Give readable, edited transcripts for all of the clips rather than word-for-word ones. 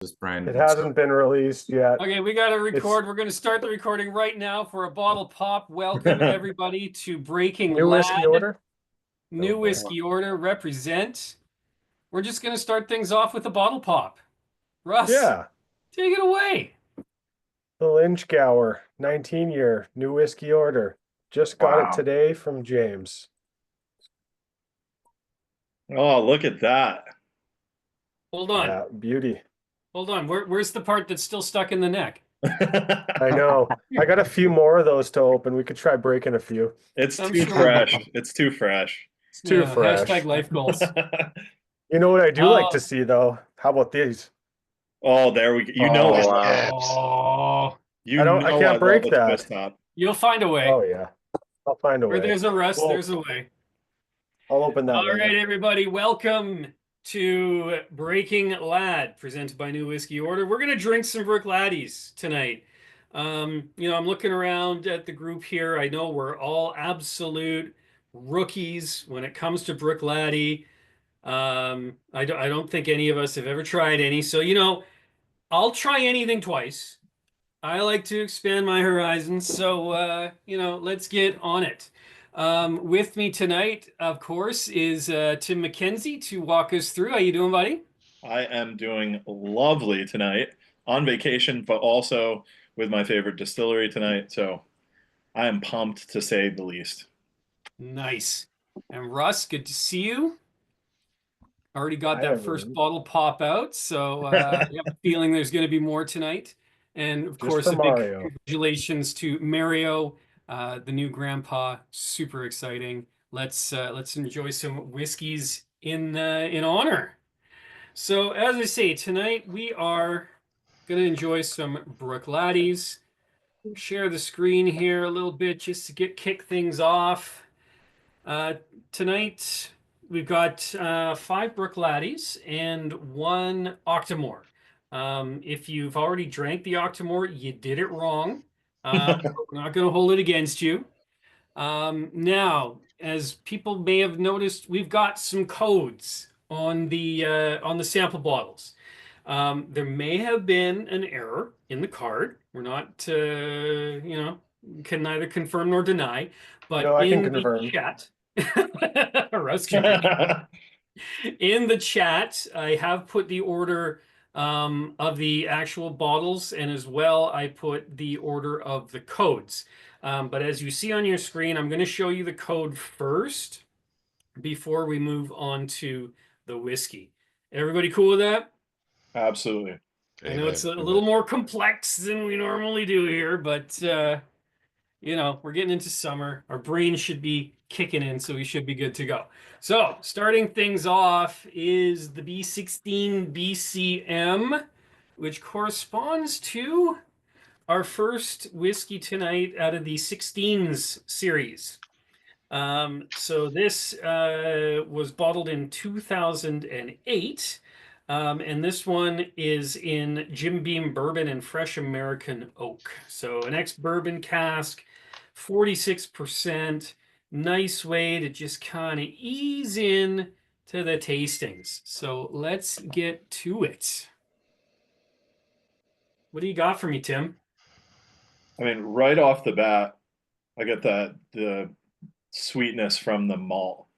this brand. It hasn't been released yet. Okay, we got to record. We're going to start the recording right now for a bottle pop. Welcome everybody to Breaking New whiskey Lad. order. New whiskey order represent. We're just going to start things off with a bottle pop. Russ, Yeah, take it away. the Lynchgower 19-year new whiskey order. Just got it today from James. Oh, look at that. Hold on. Yeah, beauty. Hold on. Where's the part that's still stuck in the neck? I know. I got a few more of those to open. We could try breaking a few. It's I'm too sure. fresh. It's too fresh. It's too Yeah, fresh. Hashtag life goals. You know what I do like to see though? How about these? Oh, there we go. You know Oh, I wow. Oh, You I know can't break love a that. twist top. you'll find a way. Oh yeah, I'll find a Where way. there's a Russ, Well, there's a way. I'll open that All later. right, everybody, welcome to Breaking Lad, presented by New Whiskey Order. We're going to drink some Bruichladdich tonight. I'm looking around at the group here. I know we're all absolute rookies when it comes to Bruichladdich. I don't think any of us have ever tried any. So, I'll try anything twice. I like to expand my horizons. So, let's get on it. With me tonight, of course, is Tim MacKenzie to walk us through. How you doing, buddy? I am doing lovely tonight on vacation, but also with my favorite distillery tonight. So I am pumped to say the least. Nice. And Russ, good to see you. Already got Hi, that everyone. first bottle pop out, so I have a feeling there's going to be more tonight. And of Just course, for a big Mario. congratulations to Mario, the new grandpa. Super exciting. Let's enjoy some whiskeys in honor. So as I say, tonight we are going to enjoy some Bruichladdich. Share the screen here a little bit just to kick things off. Tonight we've got 5 Bruichladdich and 1 Octomore. If you've already drank the Octomore, you did it wrong. We're not going to hold it against you. Now, as people may have noticed, we've got some codes on the sample bottles. There may have been an error in the card. We're not, can neither confirm nor deny. But No, I can in the confirm. chat, Russ can in the chat, I have put the order of the actual bottles, and as well, I put the order of the codes. But as you see on your screen, I'm going to show you the code first before we move on to the whiskey. Everybody cool with that? Absolutely. I know it's a little more complex than we normally do here, but we're getting into summer. Our brain should be kicking in, so we should be good to go. So, starting things off is the B16 BCM, which corresponds to our first whiskey tonight out of the 16s series. So this was bottled in 2008. And this one is in Jim Beam Bourbon and Fresh American Oak. So an ex-bourbon cask, 46%. Nice way to just kind of ease in to the tastings. So let's get to it. What do you got for me, Tim? I mean, right off the bat, I get the sweetness from the malt.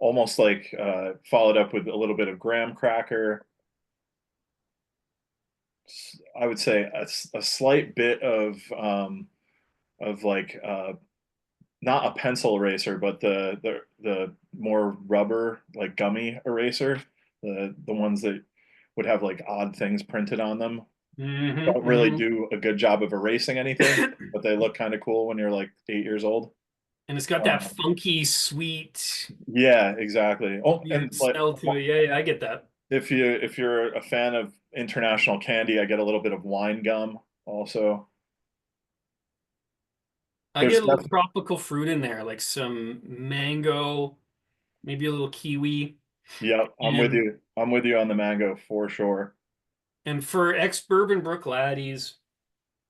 Almost like followed up with a little bit of graham cracker. I would say a slight bit of like not a pencil eraser, but the more rubber, like gummy eraser, the ones that would have like odd things printed on them. Don't really do a good job of erasing anything, but they look kind of cool when you're like 8 years old. And it's got that funky, sweet, Yeah, exactly. Oh, and like, smell to it. Yeah, I get that. if you're a fan of international candy, I get a little bit of wine gum also. I get a little tropical fruit in there, like some mango, maybe a little kiwi. Yep, I'm with you. I'm with you on the mango for sure. And for ex-bourbon Bruichladdich,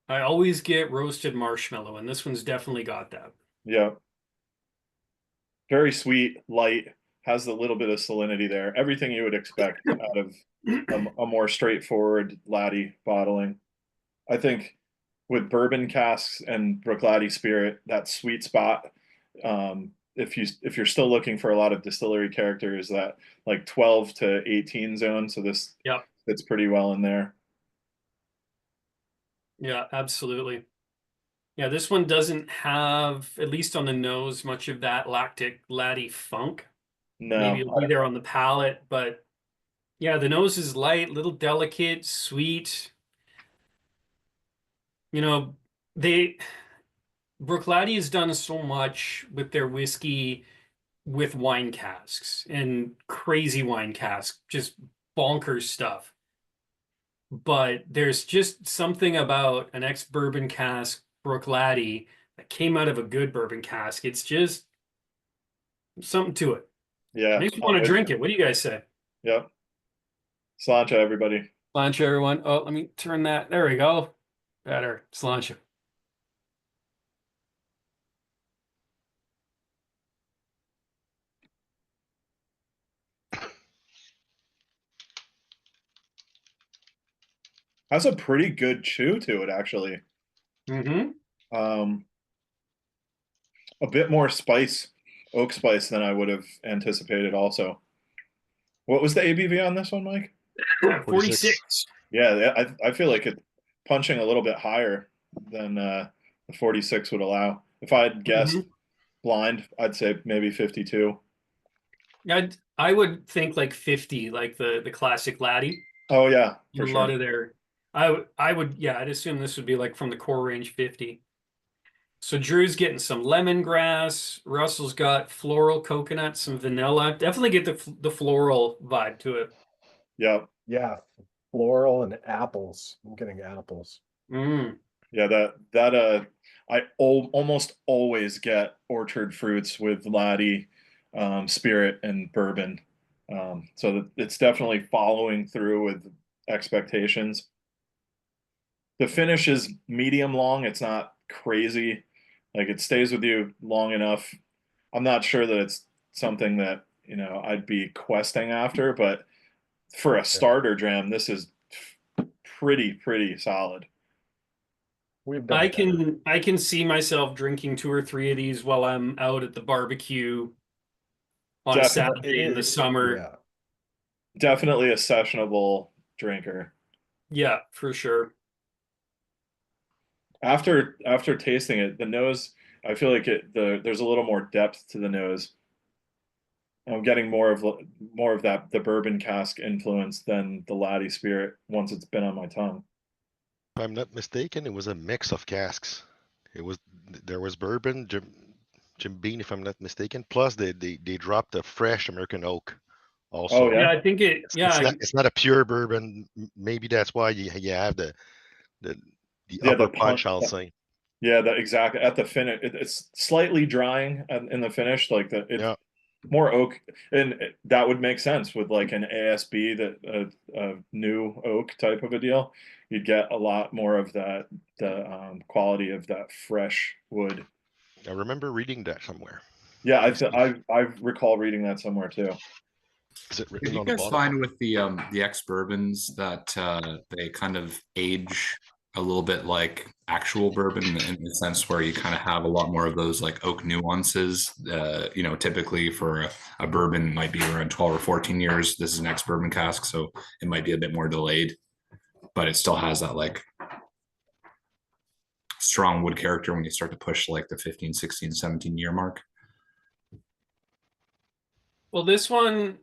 I always get roasted marshmallow, and this one's definitely got that. Yep. Very sweet, light, has a little bit of salinity there. Everything you would expect out of a more straightforward laddie bottling. I think with bourbon casks and Bruichladdich spirit, that sweet spot. If you're still looking for a lot of distillery characters, that like 12 to 18 zone. So this fits pretty well in there. Yeah, absolutely. Yeah, this one doesn't have, at least on the nose, much of that lactic laddie funk. No, maybe it'll be there on the palate, but yeah, the nose is light, little delicate, sweet. You know, Bruichladdich has done so much with their whiskey with wine casks and crazy wine casks, just bonkers stuff. But there's just something about an ex-bourbon cask Bruichladdich that came out of a good bourbon cask. It's just something to it. Yeah. Makes me want to drink it. What do you guys say? Yep. Sláinte, everybody. Sláinte, everyone. Oh, let me turn that. There we go. Better. Sláinte. Has a pretty good chew to it, actually. Mm-hmm. A bit more spice, oak spice than I would have anticipated also. What was the ABV on this one, Myke? 46. Yeah, I feel like it's punching a little bit higher than the 46 would allow. If I had guessed blind, I'd say maybe 52. I would think like 50, like the classic laddie. Oh yeah, for A sure. lot of their I would yeah, I'd assume this would be like from the core range 50. So Drew's getting some lemongrass. Russell's got floral coconut, some vanilla. Definitely get the floral vibe to it. Yeah. Yeah, floral and apples. I'm getting apples. Yeah, I almost always get orchard fruits with laddie, spirit, and bourbon. So it's definitely following through with expectations. The finish is medium long. It's not crazy. Like it stays with you long enough. I'm not sure that it's something that, I'd be questing after, but for a starter dram, this is pretty solid. We've done I can see myself drinking 2 or 3 of these while I'm out at the barbecue on a Saturday in the summer. Yeah. Definitely a sessionable drinker. Yeah, for sure. After tasting it, the nose, I feel like there's a little more depth to the nose. I'm getting more of that the bourbon cask influence than the laddie spirit once it's been on my tongue. If I'm not mistaken, it was a mix of casks. There was bourbon, Jim Beam, if I'm not mistaken. Plus they dropped a fresh American oak also. Oh, yeah? I think it's not a pure bourbon. Maybe that's why you have the upper punch, I'll say. Yeah, exactly. At the finish, it's slightly drying in the finish, like more oak, and that would make sense with like an ASB, that a new oak type of a deal. You'd get a lot more of the quality of that fresh wood. I remember reading that somewhere. Yeah, I recall reading that somewhere too. Is it Did written you on the guys bottom? find with the ex bourbons that they kind of age a little bit like actual bourbon in the sense where you kind of have a lot more of those like oak nuances? Typically for a bourbon might be around 12 or 14 years. This is an ex bourbon cask, so it might be a bit more delayed, but it still has that like strong wood character when you start to push like the 15, 16, 17 year mark. Well, this one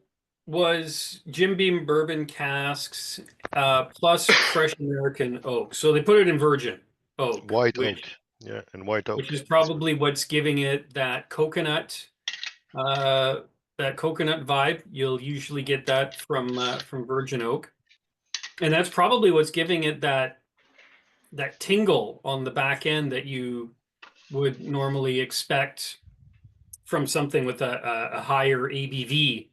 was Jim Beam bourbon casks plus fresh American oak. So they put it in virgin oak. White oak. Yeah, and white oak. Which is probably what's giving it that coconut vibe. You'll usually get that from virgin oak. And that's probably what's giving it that tingle on the back end that you would normally expect from something with a higher ABV.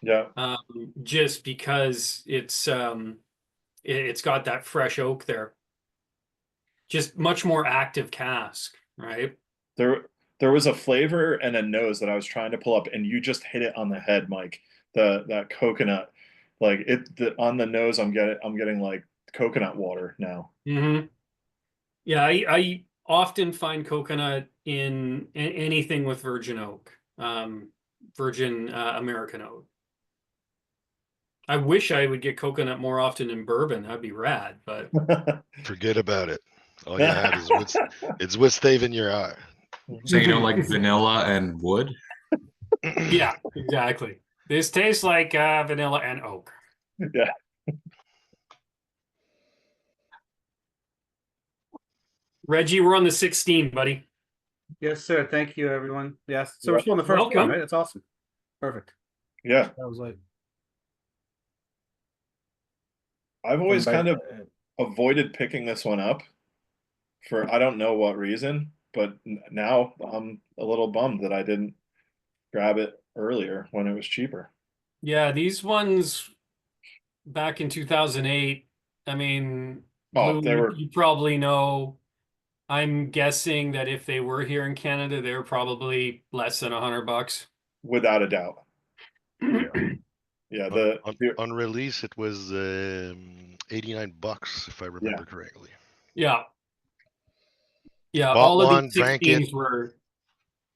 Yeah. Just because it's got that fresh oak there. Just much more active cask, right? There was a flavor and a nose that I was trying to pull up, and you just hit it on the head, Myke. That coconut, Like on the nose, I'm getting like coconut water now. Mm-hmm. Yeah, I often find coconut in anything with virgin oak, virgin American oak. I wish I would get coconut more often in bourbon. That'd be rad, but Forget about it. All you have is it's wood stave in your eye. So you don't like vanilla and wood? yeah, exactly. This tastes like vanilla and oak. Yeah. Reggie, we're on the 16, buddy. Yes, sir. Thank you, everyone. Yes. So we're Yep. still in the first one, Welcome. right? That's awesome. Perfect. Yeah. That was like I've always And by- kind of avoided picking this one up for I don't know what reason, but now I'm a little bummed that I didn't grab it earlier when it was cheaper. Yeah, these ones back in 2008, I mean, Oh, Lou, they were- you probably know. I'm guessing that if they were here in Canada, they're probably less than $100. Without a doubt. Yeah, On release, it was $89 if I remember correctly. Yeah. Yeah, Bought all of one, these drank it. 16s were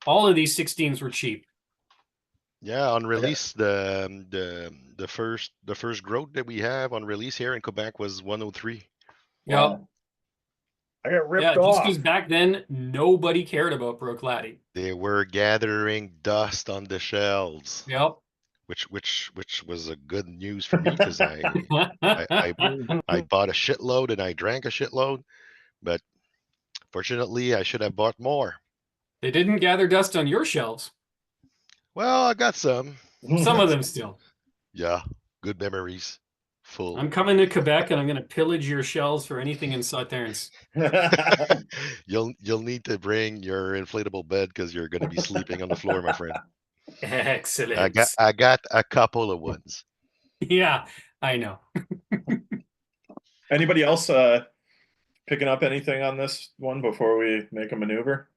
all of these 16s were cheap. Yeah, on release, the first growth that we have on release here in Quebec was 103. Yeah. Wow. I got ripped Yeah, just off. because back then nobody cared about Bruichladdich. They were gathering dust on the shelves, Yep. which was a good news for me because I bought a shitload and I drank a shitload, but fortunately I should have bought more. They didn't gather dust on your shelves. Well, I got some. Some of them still. Yeah, good memories. Full. I'm coming to Quebec and I'm going to pillage your shelves for anything in Sauternes. You'll need to bring your inflatable bed because you're going to be sleeping on the floor, my friend. Excellent. I got a couple of ones. Yeah, I know. Anybody else picking up anything on this one before we make a maneuver?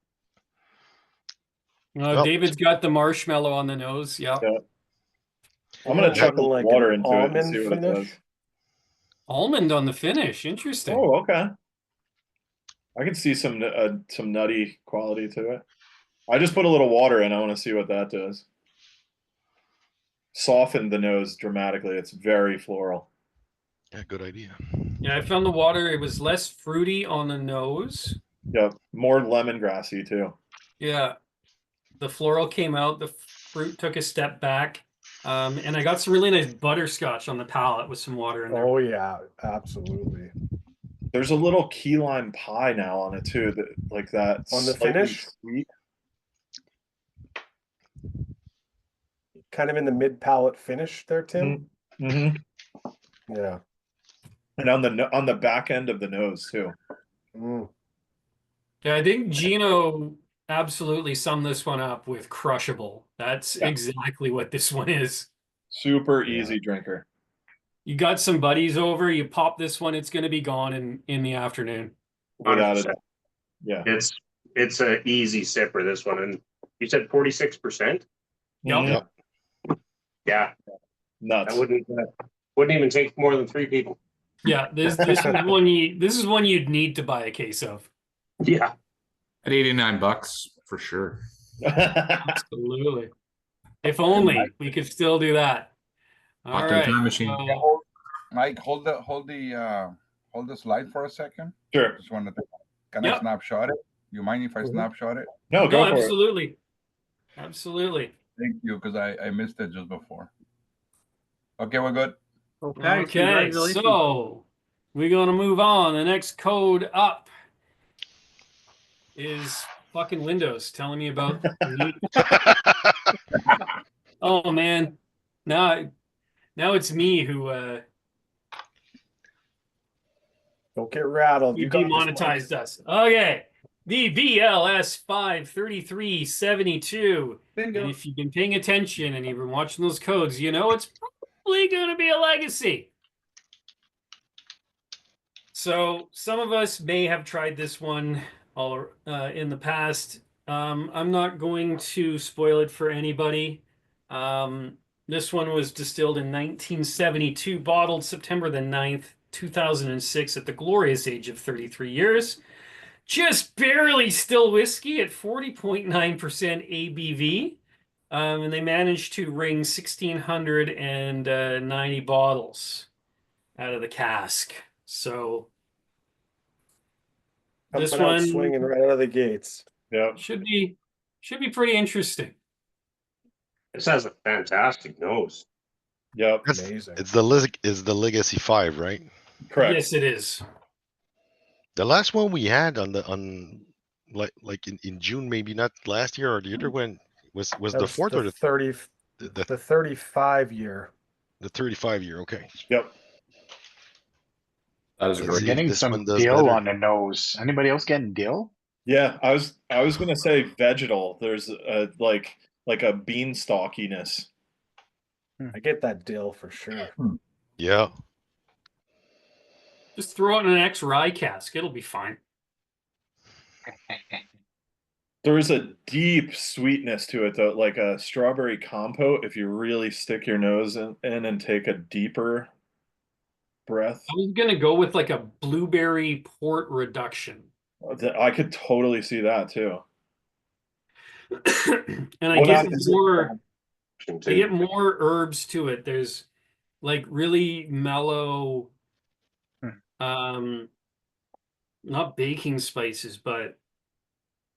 Well, David's got the marshmallow on the nose. Yeah. Yeah. I'm gonna chuck Something like water an into it and almond see what it finish. does. Almond on the finish. Interesting. Oh, okay. I can see some nutty quality to it. I just put a little water in. I want to see what that does. Soften the nose dramatically. It's very floral. Yeah, good idea. Yeah, I found the water. It was less fruity on the nose. Yep, more lemongrassy too. Yeah. The floral came out. The fruit took a step back. And I got some really nice butterscotch on the palate with some water in there. Oh yeah, absolutely. There's a little key lime pie now on it too. That like that On the slightly finish? sweet. Kind of in the mid palate finish there, Tim. Mm-hmm. Yeah. And on the back end of the nose too. Mm. Yeah, I think Gino absolutely summed this one up with crushable. That's exactly what this one is. Super easy drinker. You got some buddies over, you pop this one, it's going to be gone in the afternoon. Without it. 100%. Yeah. It's an easy sipper, this one. And you said 46%? Yep. Mhm. Yeah, Nuts. I wouldn't even take more than 3 people. Yeah, this is one you'd need to buy a case of. Yeah. At $89 for sure. Absolutely. If only we could still do that. All Locked in right. time machine. so- Mike, hold the slide for a second. Sure. Just wanted to. Can Yep. I snapshot it? You mind if I snapshot it? No, no, go for it. absolutely. Absolutely. Thank you, because I missed it just before. Okay, we're good. okay. Okay, Congratulations. so we're gonna move on. The next code up is fucking Windows telling me about. Oh man, now it's me who Don't get rattled. you You got this, Mike. demonetized us. Okay, the VLS 53372. Bingo. And if you've been paying attention and you've been watching those codes, you know it's probably going to be a legacy. So some of us may have tried this one all in the past. I'm not going to spoil it for anybody. This one was distilled in 1972, bottled September the 9th, 2006, at the glorious age of 33 years. Just barely still whiskey at 40.9% ABV. And they managed to wring 1,690 bottles out of the cask. So this Coming out one swinging right out of the gates. Yeah. should be pretty interesting. This has a fantastic nose. Yep. Amazing. It's the Legacy 5, right? Correct. Yes, it is. The last one we had on like in June, maybe not last year or the other one was the That's fourth or the 30, the the 35 year. 35 year. Okay. Yep. That is Let's great. see if Getting this some one does dill better. on the nose. Anybody else getting dill? Yeah. I was gonna say vegetal. There's a like a beanstalkiness. I get that dill for sure. Yeah. Just throw it in an ex-rye cask. It'll be fine. There's a deep sweetness to it though, like a strawberry compote. If you really stick your nose in and take a deeper breath, I was gonna go with like a blueberry port reduction. I could totally see that too. And I What get is it? more I Too. get more herbs to it. There's like really mellow not baking spices, but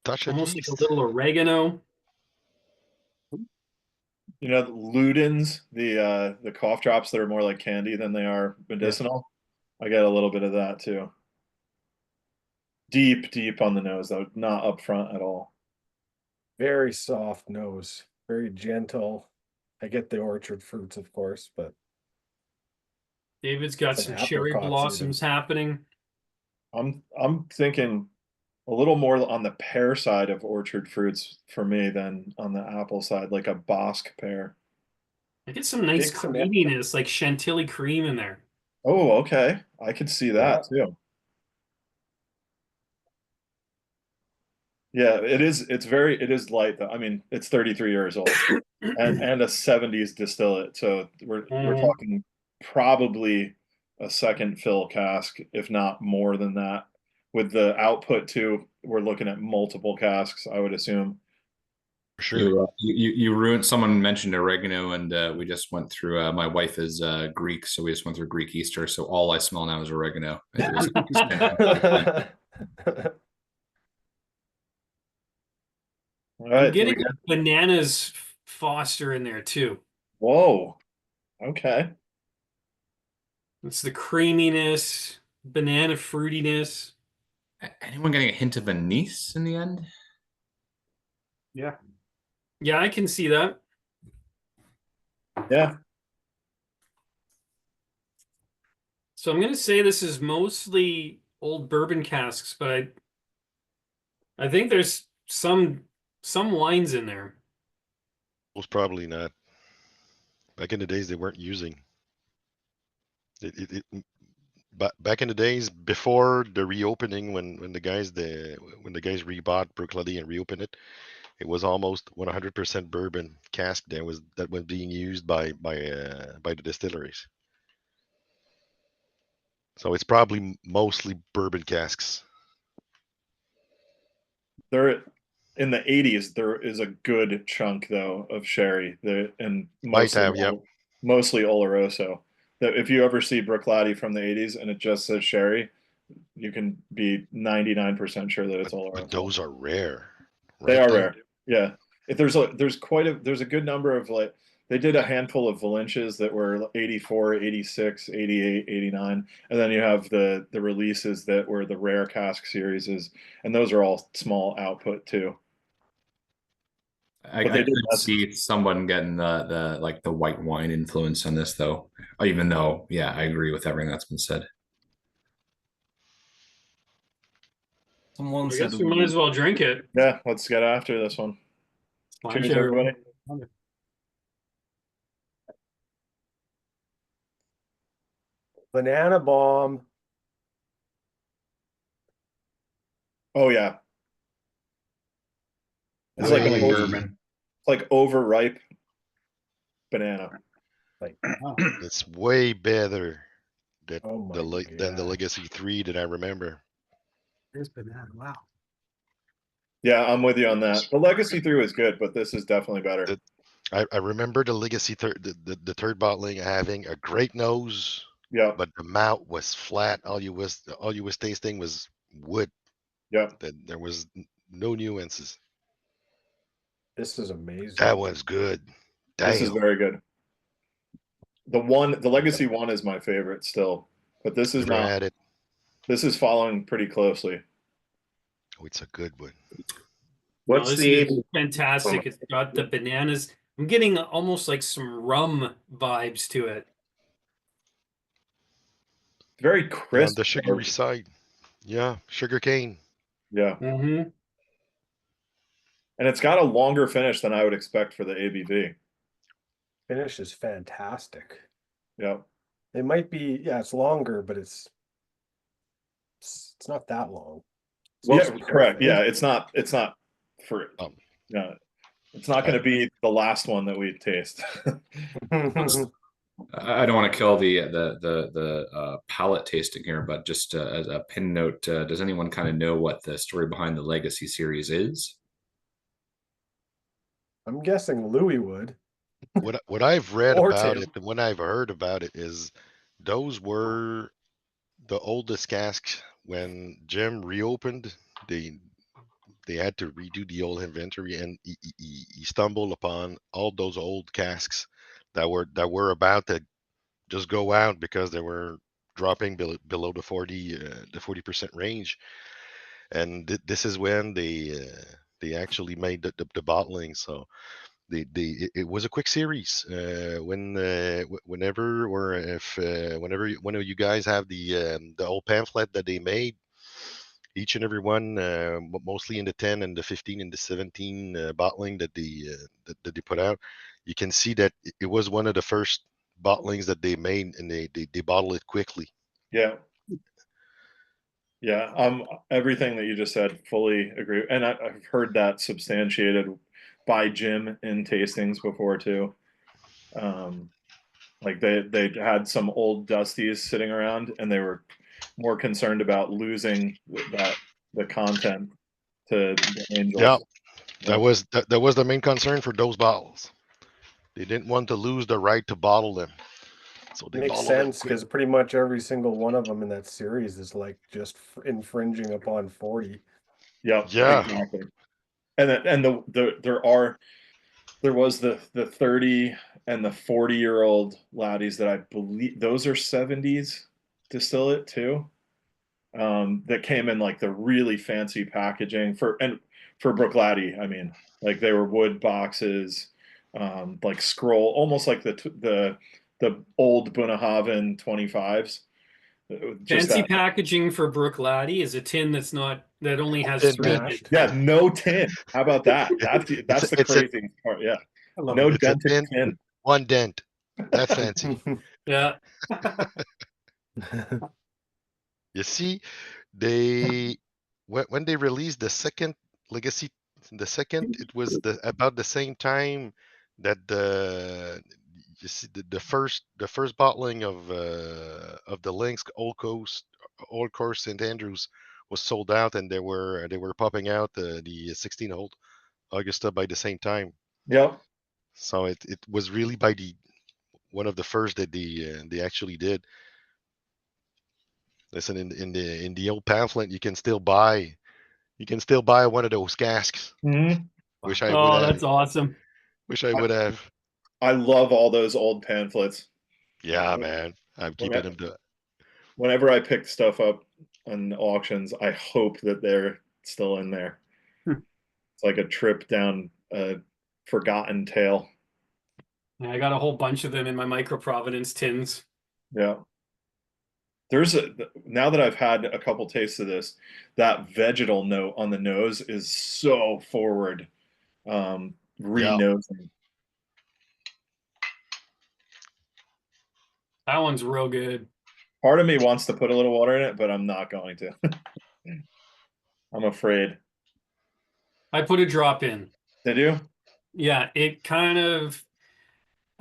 Touch of almost like yeast. a little oregano. You know, Ludens, the cough drops that are more like candy than they are medicinal. I get a little bit of that too. Deep on the nose though, not up front at all. Very soft nose, very gentle. I get the orchard fruits, of course, but David's got Some some cherry apricots blossoms happening. I'm thinking a little more on the pear side of orchard fruits for me than on the apple side, like a Bosc pear. I get some nice Take some creaminess, like chantilly cream in there. Oh, okay. I could see that too. Yeah, it is. It is light though. I mean, it's 33 years old and a 70s distillate. So we're talking probably a second fill cask, if not more than that. With the output too, we're looking at multiple casks, I would assume. For sure. You ruined. Someone mentioned oregano, and we just went through. My wife is Greek, so we just went through Greek Easter. So all I smell now is oregano. All I'm right. getting bananas Foster in there too. Whoa. Okay. It's the creaminess, banana fruitiness. Anyone getting a hint of anise in the end? Yeah. Yeah, I can see that. Yeah. So I'm going to say this is mostly old bourbon casks, but I think there's some wines in there. Most probably not. Back in the days, they weren't using. But back in the days before the reopening, when the guys rebought Bruichladdich and reopened it, it was almost 100% bourbon cask that was being used by the distilleries. So it's probably mostly bourbon casks. There in the 80s, there is a good chunk though of sherry and Might have, yeah. mostly Oloroso. That if you ever see Bruichladdich from the 80s and it just says sherry, you can be 99% sure that it's Oloroso. But those are rare. They right are there. rare. Yeah. If there's a good number of like they did a handful of Valinches that were 84, 86, 88, 89, and then you have the releases that were the rare cask series, and those are all small output too. I could see someone getting the like the white wine influence on this though, even though, yeah, I agree with everything that's been said. I guess we might as well drink it. Yeah, let's get after this one. Cheers, everybody. Banana bomb. Oh yeah. It's like Way. like overripe. banana. Like, It's way better than oh my than the God. Legacy 3 that I remember. There's banana. Wow. Yeah, I'm with you on that. The Legacy 3 was good, but this is definitely better. I remember the Legacy the third bottling having a great nose, Yeah, but the mouth was flat. All you was tasting was wood. yeah. There was no nuances. This is amazing. That was good. This is Damn. very good. The Legacy 1 is my favorite still, but this is Never not. had it. This is following pretty closely. Oh, it's a good one. What's this the is fantastic. It's got the bananas. I'm getting almost like some rum vibes to it. Very On crisp. the sugary side. Yeah, sugar cane. Yeah, Mm-hmm. and it's got a longer finish than I would expect for the ABV. Finish is fantastic. Yeah, It might be, yeah, it's longer, but it's not that long. yeah, It's correct. perfect. Yeah, it's not for. Yeah, it's not going to be the last one that we taste. I don't want to kill the palate tasting here, but just as a pin note, does anyone kind of know what the story behind the Legacy series is? I'm guessing Louis would. What I've read Or about Tim. it and when I've heard about it is those were the oldest casks when Jim reopened. They had to redo the old inventory, and he stumbled upon all those old casks that were about to just go out because they were dropping below the 40% range, and this is when they actually made the bottling. So it was a quick series. Whenever or if whenever one of you guys have the old pamphlet that they made, each and every one, mostly in the 10 and the 15 and the 17 bottling that they put out, you can see that it was one of the first bottlings that they made, and they bottle it quickly. Yeah. Yeah, everything that you just said, fully agree. And I've heard that substantiated by Jim in tastings before too. Like they had some old Dusties sitting around, and they were more concerned about losing the content to the Angels. Yeah, that was the main concern for those bottles. They didn't want to lose the right to bottle them, so they Makes bottled them sense quick. because pretty much every single one of them in that series is like just infringing upon 40. Yeah, Yeah. exactly. And there was the 30 and the 40-year-old laddies that I believe those are 70s distillate too. That came in like the really fancy packaging for Bruichladdich. I mean, like they were wood boxes, like scroll, almost like the old Bunnahabhain 25s. Fancy packaging for Bruichladdich is a tin that only has Tin, 3 man. dents. Yeah, no tin. How about that? That's the crazy part. Yeah, no It's a dented tin. one dent. That's fancy. Yeah. You see, they when they released the second Legacy, it was about the same time that you see the first bottling of the Lynx Old Course St Andrews was sold out, and they were popping out the 16 Old Augusta by the same time. Yep. So it was really by one of the first that they actually did. Listen, in the old pamphlet, you can still buy one of those casks. Mm-hmm. Wish I would have. That's awesome. Wish I would have. I love all those old pamphlets. Yeah, man. I'm keeping them to. Whenever I pick stuff up on auctions, I hope that they're still in there. It's like a trip down a forgotten tale. Yeah, I got a whole bunch of them in my Micro Providence tins. Yeah. Now that I've had a couple tastes of this, that vegetal note on the nose is so forward. Re-nosing. That one's real good. Part of me wants to put a little water in it, but I'm not going to. I'm afraid. I put a drop in. Did you? Yeah, it kind of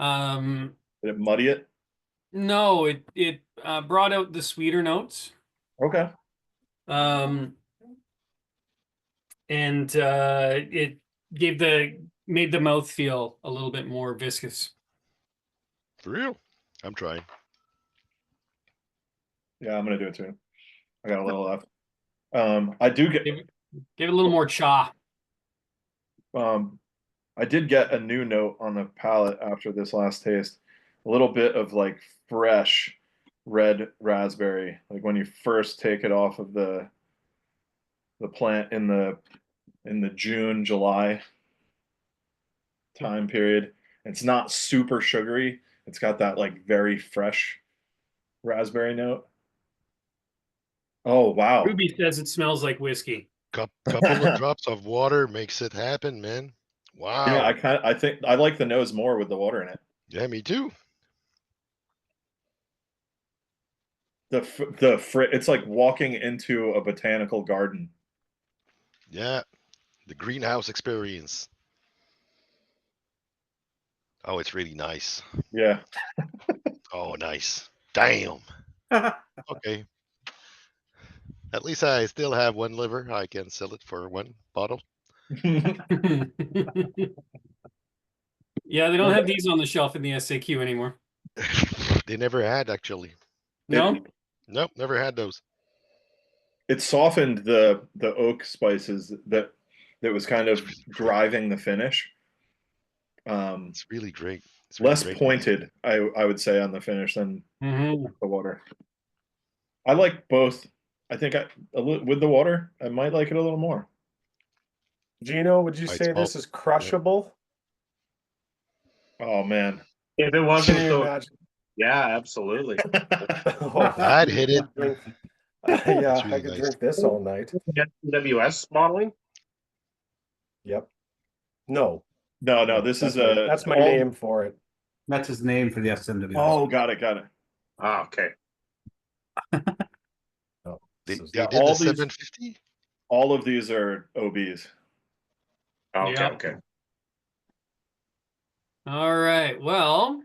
Did it muddy it? No, it brought out the sweeter notes. Okay. And it made the mouth feel a little bit more viscous. For real? I'm trying. Yeah, I'm gonna do it too. I got a little left. I do get Give it a little more cha. I did get a new note on the palate after this last taste. A little bit of like fresh red raspberry, like when you first take it off of the plant in the June, July time period. It's not super sugary. It's got that like very fresh raspberry note. Oh wow. Ruby says it smells like whiskey. Couple of drops of water makes it happen, man. Wow. Yeah, I think I like the nose more with the water in it. Yeah, me too. It's like walking into a botanical garden. Yeah. The greenhouse experience. Oh, it's really nice. Yeah. Oh, nice. Damn. Okay. At least I still have one liver. I can sell it for one bottle. Yeah, they don't have these on the shelf in the SAQ anymore. They never had, actually. No? Nope, never had those. It softened the oak spices that was kind of driving the finish. It's really great. It's really Less great. pointed, I would say, on the finish than Mm-hmm. the water. I like both. I think with the water, I might like it a little more. Gino, would you It's say this is crushable? Oh man. If it wasn't Can you so, imagine? yeah, absolutely. Oh, I'd hit it. yeah, It's really I could nice. drink this all night. WS modeling. Yep. No, No, this is that's my name for it. That's his name for the SMW. Oh, got it. Ah, okay. Oh, They this is- did all the these- 750? All of these are OBs. Okay, Yeah. okay. All right. Well,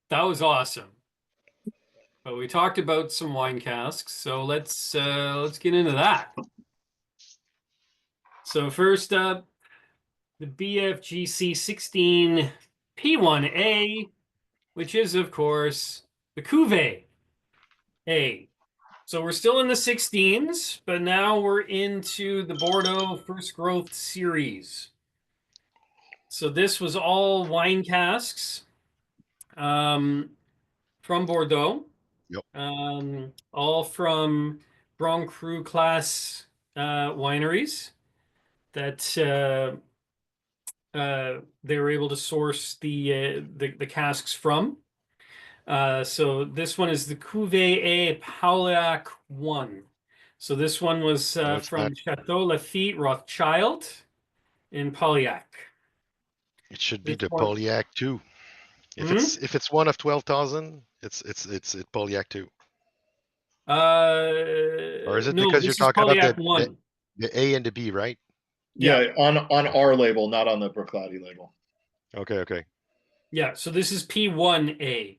that was awesome. But we talked about some wine casks, so let's get into that. So first up, the BFGC 16 P1A, which is of course the Cuvee A. So we're still in the 16s, but now we're into the Bordeaux First Growth series. So this was all wine casks from Bordeaux. Yep. All from Grand Cru class wineries that they were able to source the casks from. So this one is the Cuvée A Paulliac 1. So this one was from Chateau Lafite Rothschild in Paulliac. It should be This the one- Paulliac 2. If it's one of 12,000, it's Paulliac 2. Or is it no, because this you're is talking about Paulliac 1. the A and the B, right? Yeah, on our label, not on the Bruichladdich label. Okay. Yeah, so this is P1A.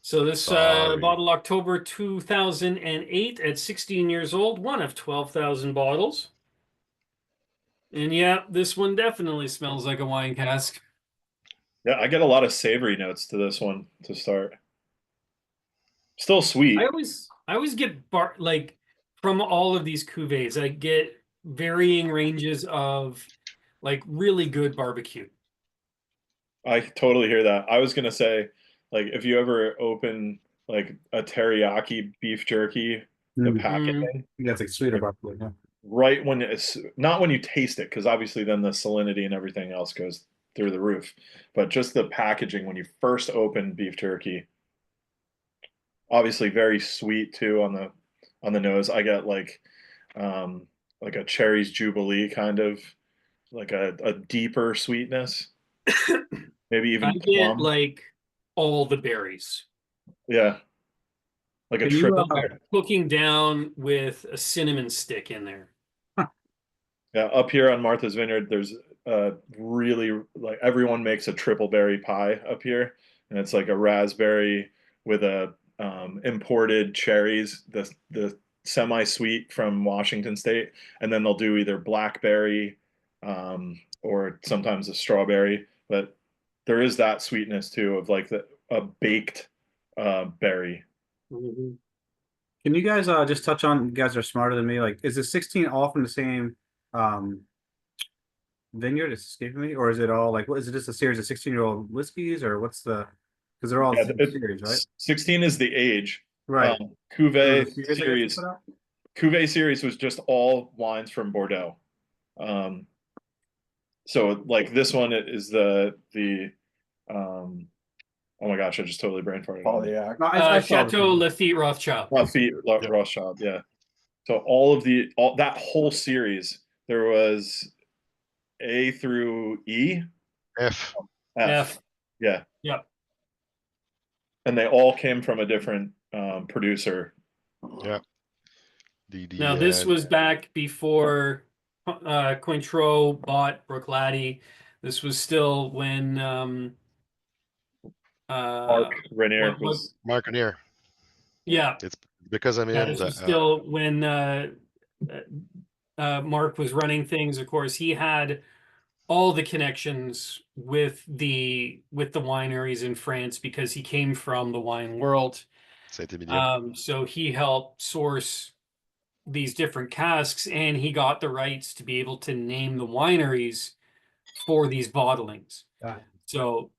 So this Sorry. bottle October 2008 at 16 years old, one of 12,000 bottles. And yeah, this one definitely smells like a wine cask. Yeah, I get a lot of savory notes to this one to start. Still sweet. I always get like from all of these cuvées, I get varying ranges of like really good barbecue. I totally hear that. I was gonna say, like, if you ever open like a teriyaki beef jerky, the Mm. packaging, Yeah, it's like sweeter barbecue. Yeah. right when it's not when you taste it, because obviously then the salinity and everything else goes through the roof. But just the packaging when you first open beef jerky, obviously very sweet too on the nose. I get like a cherries jubilee kind of like a deeper sweetness. Maybe even I get plum. like all the berries. Yeah. Like a And you triple. are cooking down with a cinnamon stick in there. Yeah, up here on Martha's Vineyard, there's really like everyone makes a triple berry pie up here, and it's like a raspberry with a imported cherries, the semi-sweet from Washington State, and then they'll do either blackberry or sometimes a strawberry, but there is that sweetness too of like a baked berry. Mm-hmm. Can you guys just touch on? You guys are smarter than me. Like, is the 16 all from the same vineyard? It's escaping me, or is it all like? What is it? Just a series of 16-year-old whiskeys, or what's the? Because they're all the same series, right? 16 is the age. Right. Cuvee So the series, I guess, series. they put out? Cuvee series was just all wines from Bordeaux. So like this one is the oh my gosh, I just totally brain farted. Paulliac. No, I saw Chateau the- Lafite Rothschild. Rothschild, yeah. So all that whole series, there was A through E, F. F. Yeah. Yep. And they all came from a different producer. Yeah. Now this was back before Cointreau bought Bruichladdich. This was still when Mark Rainier was Mark Rainier. Yeah. It's because I'm in this was still when Mark was running things. Of course, he had all the connections with the wineries in France because he came from the wine world. So he helped source these different casks, and he got the rights to be able to name the wineries for these bottlings. So,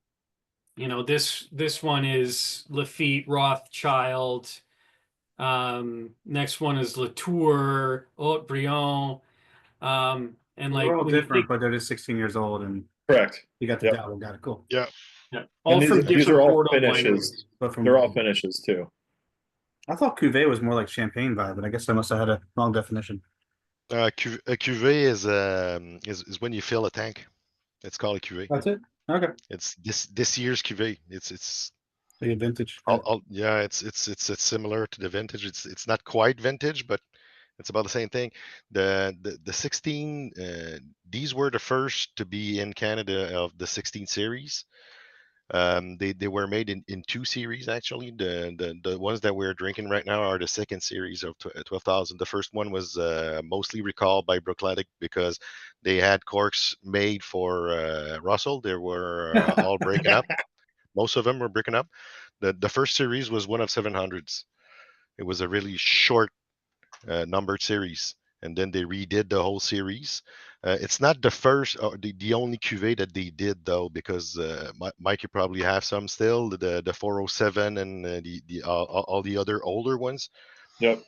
you know, this one is Lafite Rothschild. Next one is Latour, Haut-Brion. And like they're all different, but they're just 16 years old, and correct. You got the double. Got it. Cool. Yeah. All from these are different all Bordeaux finishes. But from They're all finishes too. I thought Cuvée was more like champagne vibe, but I guess I must have had a wrong definition. A cuvee is when you fill a tank. It's called a cuvee. That's it. Okay. It's this year's cuvee. It's the vintage. Yeah, it's similar to the vintage. It's not quite vintage, but it's about the same thing. The 16 these were the first to be in Canada of the 16 series. They were made in two series actually. The ones that we're drinking right now are the second series of 12,000. The first one was mostly recalled by Bruichladdich because they had corks made for Russell. They were all breaking up. Most of them were breaking up. The first series was one of 700s. It was a really short numbered series, and then they redid the whole series. It's not the first or the only cuvee that they did though, because Myke, you probably have some still, the 407 and the all the other older ones. Yep.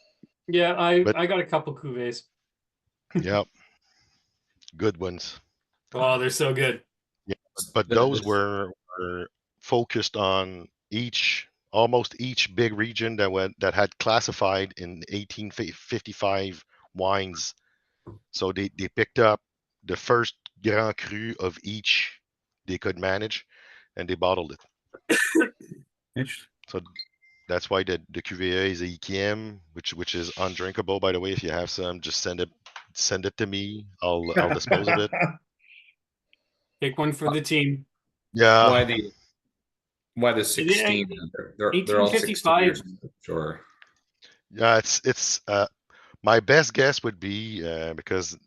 Yeah, I got a couple cuvées. Yeah, good ones. Oh, they're so good. Yeah, but those were focused on almost each big region that had classified in 1855 wines. So they picked up the first Grand Cru of each they could manage, and they bottled it. So that's why the Cuvée is a EQM, which is undrinkable, by the way. If you have some, just send it to me. I'll dispose of it. Take one for the team. Yeah. Why the 16? They're all 16 years. Sure. Yeah, it's my best guess would be because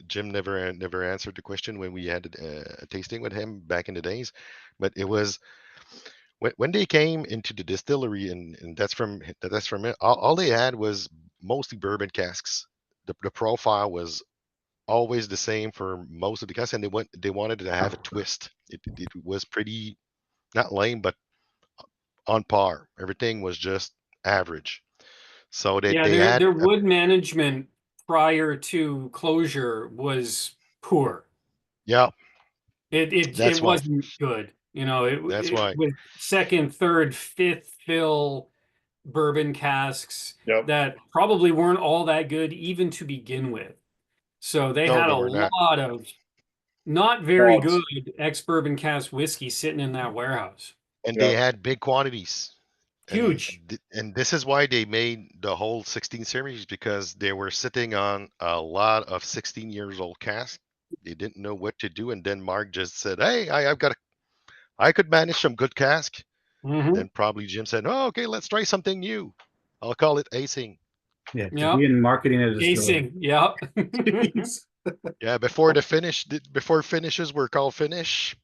Jim never answered the question when we had a tasting with him back in the days, but it was when they came into the distillery, and that's from it. All they had was mostly bourbon casks. The profile was always the same for most of the casks, and they wanted to have a twist. It was pretty, not lame, but on par. Everything was just average. So they had their wood management prior to closure was poor. Yeah. It wasn't good. You know, That's why. With second, third, fifth fill bourbon casks that probably weren't all that good even to begin with. So they had a lot of not very good ex-bourbon cask whiskey sitting in that warehouse. And they had big quantities. Huge. And this is why they made the whole 16 series, because they were sitting on a lot of 16 years old casks They didn't know what to do, and then Mark just said, "Hey, I could manage some good cask." Mhm. Then probably Jim said, "Oh, okay, let's try something new. I'll call it acing." Yeah, to Yep. be in marketing at a distillery. Casing. Yep. Jeez. Yeah, before finishes were called finish.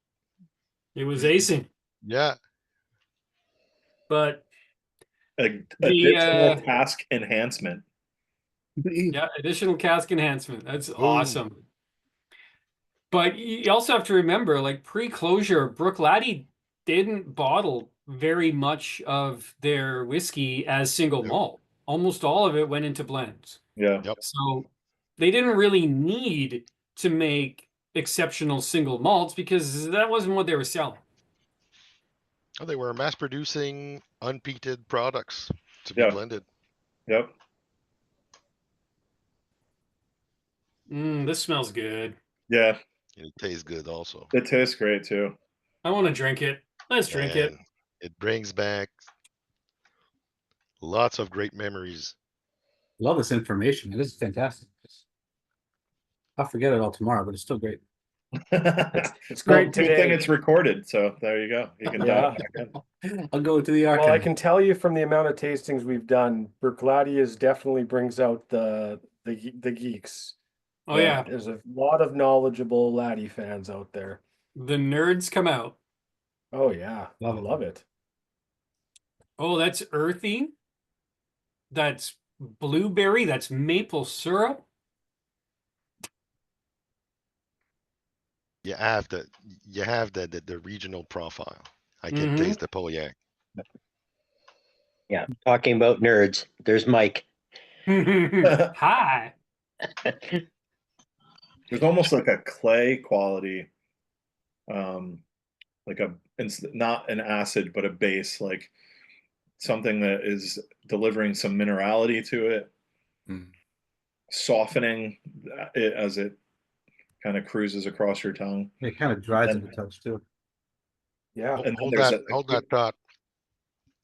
It was acing. Yeah, But Additional cask enhancement. yeah, additional cask enhancement. That's Boom. awesome. But you also have to remember, like pre-closure, Bruichladdich didn't bottle very much of their whiskey as single Nope. malt. Almost all of it went into blends. Yeah. Yep. So they didn't really need to make exceptional single malts because that wasn't what they were selling. Oh, they were mass producing unpeated products to be Yeah. blended. Yep. This smells good. Yeah. And it tastes good also. It tastes great too. I want to drink it. Let's drink it. And it brings back lots of great memories. Love this information. It is fantastic. I'll forget it all tomorrow, but it's still great. It's great Good today. thing it's recorded, so there you go. You can dive back in. I'll go to the archive. Well, I can tell you from the amount of tastings we've done, Bruichladdich definitely brings out the geeks. Oh yeah, There's a lot of knowledgeable laddie fans out there. the nerds come out. Oh yeah, Love I it. love it. Oh, that's earthy. That's blueberry. That's maple syrup. You have the regional profile. I can Mhm. taste the Paulliac. Yeah, talking about nerds. There's Myke. Hi. There's almost like a clay quality, like not an acid, but a base, like something that is delivering some minerality to it, softening it as it kind of cruises across your tongue. It kind of dries it a touch too. Yeah. And Hold there's that thought.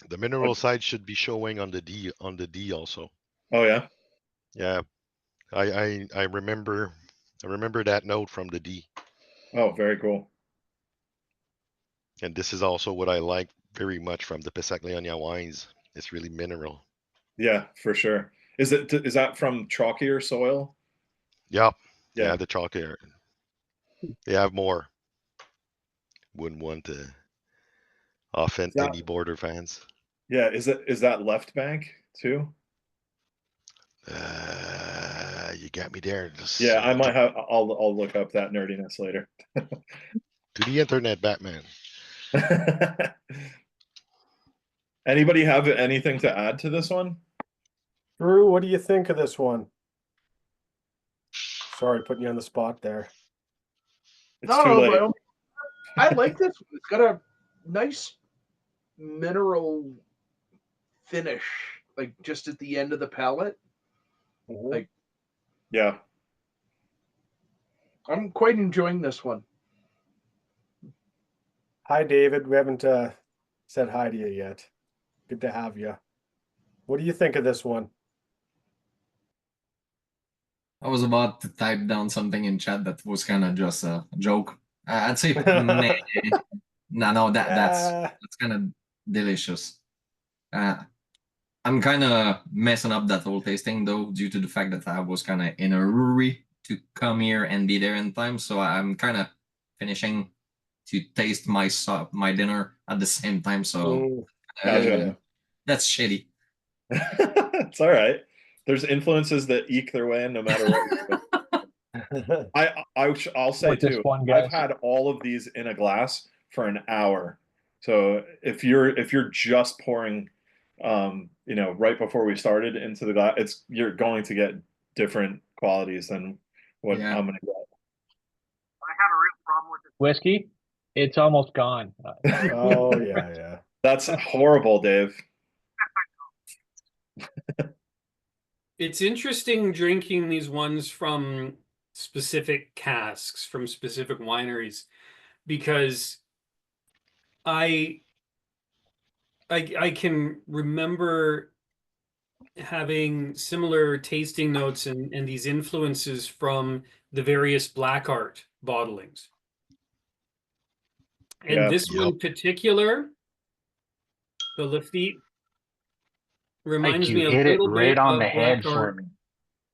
The mineral side should be showing on the D also. Oh yeah. Yeah. I remember that note from the D. Oh, very cool. And this is also what I like very much from the Pessac-Leognan wines. It's really mineral. Yeah, for sure. Is that from chalkier soil? Yep. Yeah. Yeah, the chalkier. They have more. Wouldn't want to offend any border fans. Yeah, is that left bank too? You got me there. Yeah, I might have. I'll look up that nerdiness later. To the internet, Batman. Anybody have anything to add to this one? Drew, what do you think of this one? Sorry, putting you on the spot there. It's too late. But I like this. It's got a nice mineral finish, like just at the end of the palate. Like, yeah, I'm quite enjoying this one. Hi, David. We haven't said hi to you yet. Good to have you. What do you think of this one? I was about to type down something in chat that was kind of just a joke. I'd say meh. No, that's kind of delicious. I'm kind of messing up that whole tasting though, due to the fact that I was kind of in a hurry to come here and be there in time. So I'm kind of finishing to taste my dinner at the same time. So that's shitty. It's all right. There's influences that eke their way in no matter what. I'll say too. I've had all of these in a glass for an hour. So if you're just pouring, right before we started into the glass, you're going to get different qualities than what I'm gonna get. I have a real problem with this whiskey. It's almost gone. Oh yeah. That's horrible, Dave. It's interesting drinking these ones from specific casks, from specific wineries, because I can remember having similar tasting notes and these influences from the various black art bottlings. And this one in particular, the Lafitte, reminds you me a hit it little right bit on of the head black for art. me.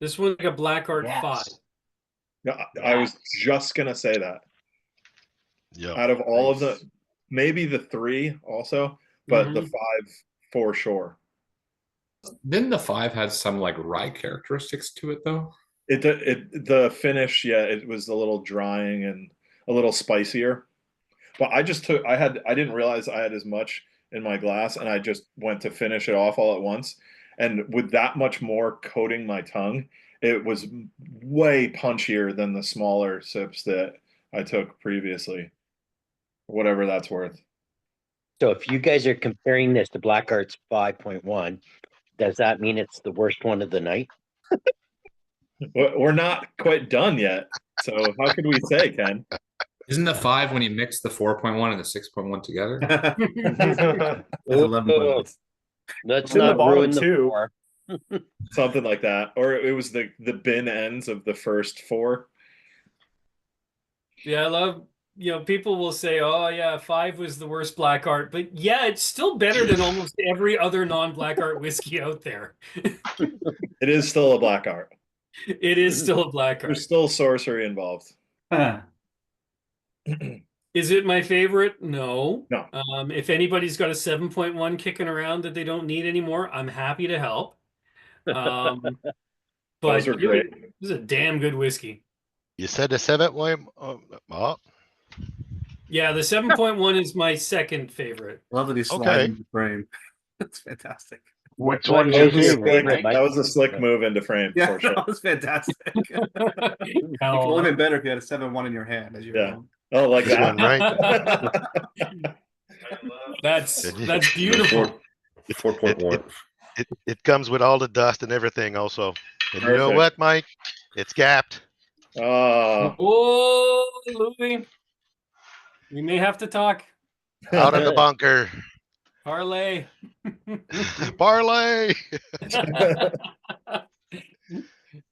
This one's like a black art Yes. 5. No, I was just gonna say that. Yeah. Out of all of the, maybe the 3 also, but the 5 for sure. Didn't the 5 had some like rye characteristics to it though? The finish, yeah, it was a little drying and a little spicier. But I didn't realize I had as much in my glass, and I just went to finish it off all at once. And with that much more coating my tongue, it was way punchier than the smaller sips that I took previously. Whatever that's worth. So if you guys are comparing this to Black Art's 5.1, does that mean it's the worst one of the night? We're not quite done yet. So how could we say, Ken? Isn't the 5 when you mix the 4.1 and the 6.1 together? That's 11. Let's in the not bottom ruin the two. 4. Something like that. Or it was the bin ends of the first 4. Yeah, I love, people will say, oh yeah, 5 was the worst black art, but yeah, it's still better than almost every other non-black art whiskey out there. It is still a black art. It is still a black art. There's still sorcery involved. Is it my favorite? No. No. If anybody's got a 7.1 kicking around that they don't need anymore, I'm happy to help. But Those are great. This is a damn good whiskey. You said the 7 one. Yeah, the 7.1 is my second favorite. Love that he's Okay. sliding the frame. That's fantastic. Which What one's is your your favorite? favorite, Mike? That was a slick move into frame Yeah, for sure. that was fantastic. You could Hell, have been better if you had a 7.1 in your hand as you Yeah. Oh, like This that? one, right? that's beautiful. 4.1. It comes with all the dust and everything also. And you know Perfect. what, Mike? It's gapped. Oh, Louis. We may have to talk. Out of the bunker. Parlay. Parlay.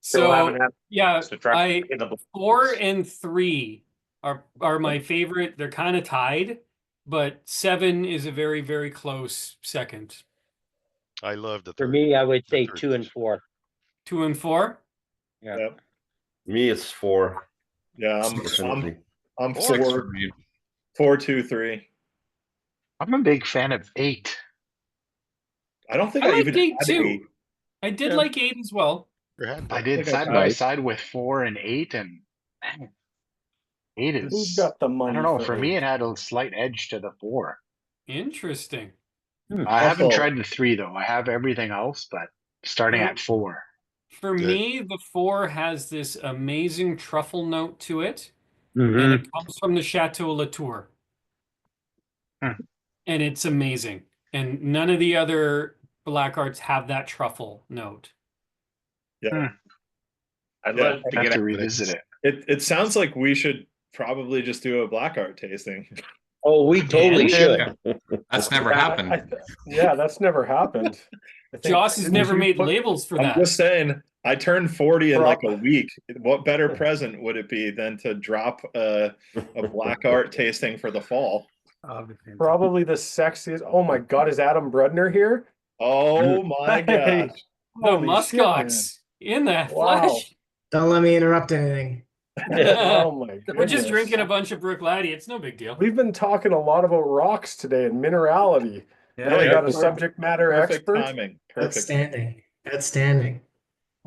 Still haven't So had yeah, to try in the 4 and 3 are my favorite. They're kind of tied, but 7 is a very, very close second. I love the For third. me, I would say third 2 and 4. 2 and 4. Yeah. Yep. Me, it's 4. Yeah, Definitely. I'm 6 for 4, me. 4, 2, 3. I'm a big fan of 8. I don't think I I liked even 8 had too. 8. I did Yeah. like 8 as well. I did side by side with 4 and 8, and man, 8 is. Who's got the money? I don't know. For me, eight? it had a slight edge to the 4. Interesting. I haven't Also- tried the 3 though. I have everything else, but starting at 4. For Good. me, the 4 has this amazing truffle note to it, Mhm. and it comes from the Chateau Latour. And it's amazing. And none of the other black arts have that truffle note. Yeah. I'd Yeah, love to I have get to a revisit it. It sounds like we should probably just do a black art tasting. Oh, we totally should. That's never happened. Yeah, that's never happened. I think- Joss has didn't never you made put- labels for I'm that. just saying, I turned 40 in like a Prop- week. What better present would it be than to drop a black art tasting for the fall? Probably the sexiest. Oh my God, is Adam Brudner here? Oh my Hey, gosh. The holy shit, man. muskox in the Wow. flesh. Don't let me interrupt anything. Oh my We're just goodness. drinking a bunch of Bruichladdich. It's no big deal. We've been talking a lot about rocks today and minerality. Now we got a perfect- subject matter Perfect expert. timing. Perfect. Outstanding. Outstanding.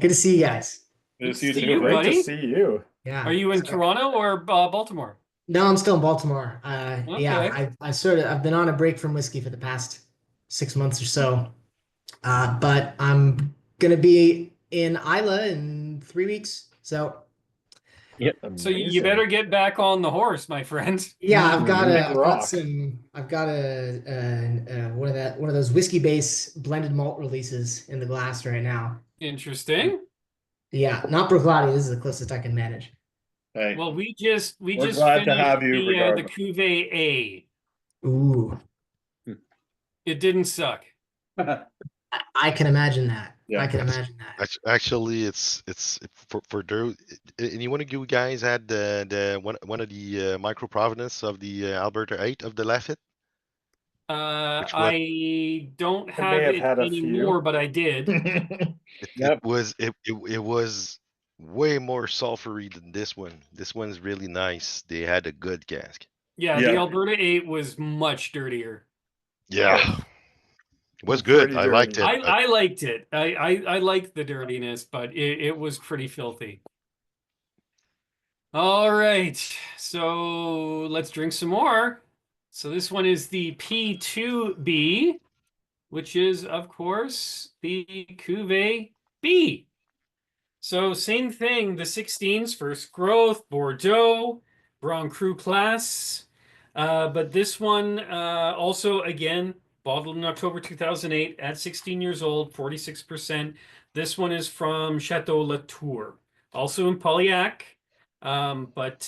Good to see you guys. Good to see you See too. you, Great buddy. to see you. Yeah. Are you in Toronto or Baltimore? No, I'm still in Baltimore. Okay. Yeah, I've been on a break from whiskey for the past 6 months or so. But I'm gonna be in Isla in 3 weeks. So Yep. So you better get back on the horse, my friend. yeah, I've got Big I've rock. got some I've got one of those whiskey base blended malt releases in the glass right now. Interesting. Yeah, not Bruichladdich. This is the closest I can manage. Hey, Well, we just We're finished glad to have you the regardless. Cuvee A. Ooh, It didn't suck. I can imagine that. Yeah. I can imagine that. Actually, it's for there. Anyone of you guys had the one of the micro provenance of the Alberta 8 of the Lafite? Which one? I don't I may have have it had a few. anymore, but I did. It was way more sulfury than this one. This one's really nice. They had a good cask. Yeah, the Alberta 8 was much dirtier. Yeah. It was good. I liked it. I liked it. I liked the dirtiness, but it was pretty filthy. All right, so let's drink some more. So this one is the P2B, which is, of course, the Cuvee B. So same thing, the 16s, first growth, Bordeaux, Grand Cru class. But this one also, again, bottled in October 2008 at 16 years old, 46%. This one is from Chateau Latour, also in Paulliac, but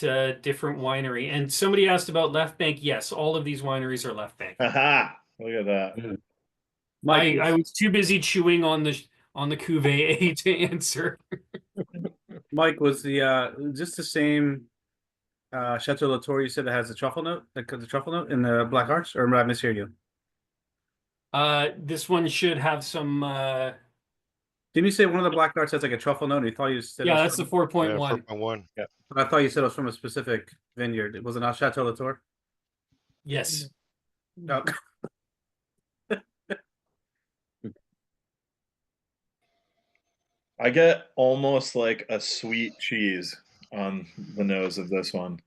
different winery. And somebody asked about Left Bank. Yes, all of these wineries are Left Bank. Aha! Look at that. I was too busy chewing on the Cuvée A to answer. Mike, was the just the same Chateau Latour you said that has the truffle note, the truffle note in the Black Arts, or am I mishearing you? This one should have some. Didn't you say one of the Black Arts has like a truffle note? You thought you said Yeah, that's the 4.1. 4.1. Yeah, I thought you said it was from a specific vineyard. Was it not Chateau Latour? Yes. No. I get almost like a sweet cheese on the nose of this one,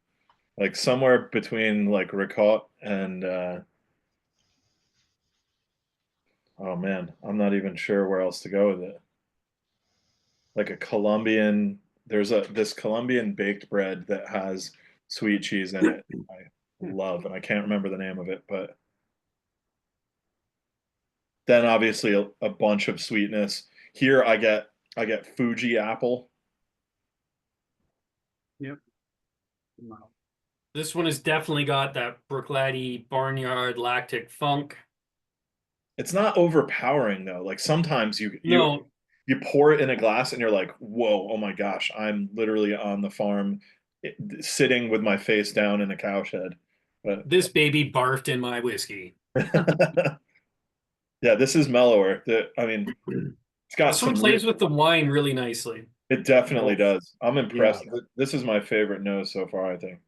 like somewhere between like ricotta and oh man, I'm not even sure where else to go with it. Like a Colombian, there's this Colombian baked bread that has sweet cheese in it. I love, and I can't remember the name of it, but then obviously a bunch of sweetness. Here I get Fuji apple. Yep. This one has definitely got that Bruichladdich barnyard lactic funk. It's not overpowering though. Like sometimes you pour it in a glass and you're like, whoa, oh my gosh, I'm literally on the farm sitting with my face down in a cow shed. But this baby barfed in my whiskey. Yeah, this is mellower. I mean, it's got this one plays with the wine really nicely. It definitely does. I'm impressed. Yeah. This is my favorite nose so far, I think.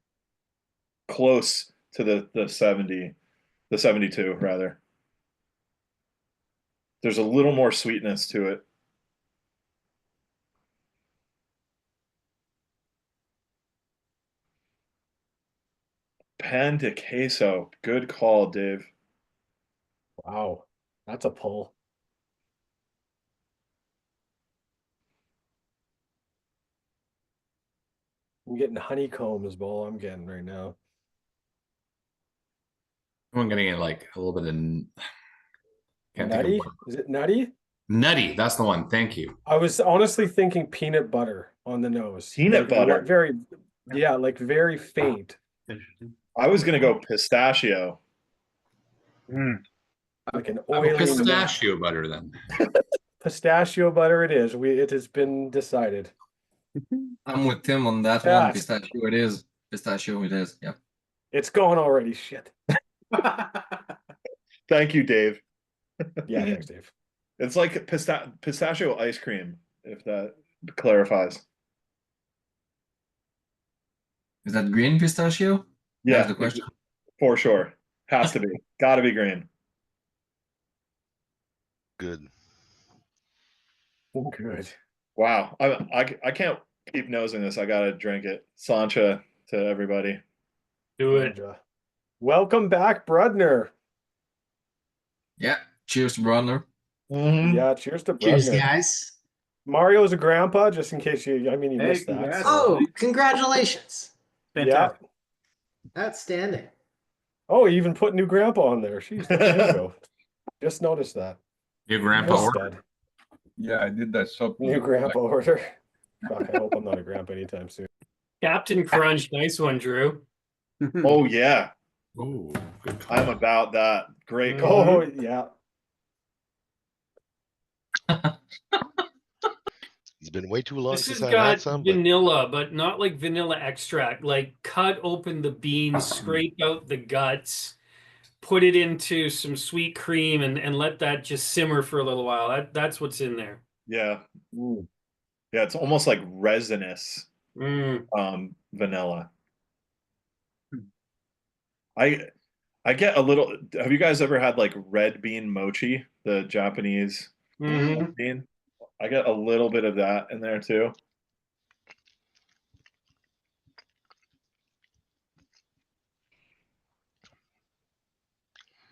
Close to the 72 rather. There's a little more sweetness to it. Pan de queso. Good call, Dave. Wow, that's a pull. I'm getting honeycomb is all I'm getting right now. I'm getting it like a little bit of nutty. Is it nutty? Nutty. That's the one. Thank you. I was honestly thinking peanut butter on the nose. Peanut butter. Very, yeah, like very faint. I was gonna go pistachio. Like an oily pistachio butter then. Pistachio butter it is. It has been decided. I'm with Tim on that one. Pistachio it is. Pistachio it is. Yeah. It's gone already. Shit. Thank you, Dave. Yeah, thanks, Dave. It's like pistachio ice cream, if that clarifies. Is that green pistachio? Yeah, that's the question. For sure. Has to be. Got to be green. Good. Good. Wow. I can't keep nosing this. I gotta drink it. Sancha to everybody. Do it. Welcome back, Brudner. Yeah. Cheers, Brudner. Yeah, cheers to Brudner. Cheers, guys. Mario's a grandpa, just in case you missed that. Oh, congratulations. Fantastic. Yeah. Outstanding. Oh, he even put new grandpa on there. Jeez, there you go. Just noticed that. New grandpa order. Yeah, I did that. New grandpa order. Fuck, I hope I'm not a grandpa anytime soon. Captain Crunch, nice one, Drew. Oh yeah. Oh, good call. I'm about that. Great call. Oh yeah. It's been way too long This since has I've had got some, but vanilla, but not like vanilla extract. Like cut open the beans, scrape out the guts, put it into some sweet cream, and let that just simmer for a little while. That's what's in there. Yeah. Yeah, it's almost like resinous vanilla. I get a little. Have you guys ever had like red bean mochi, the Japanese bean? I get a little bit of that in there too.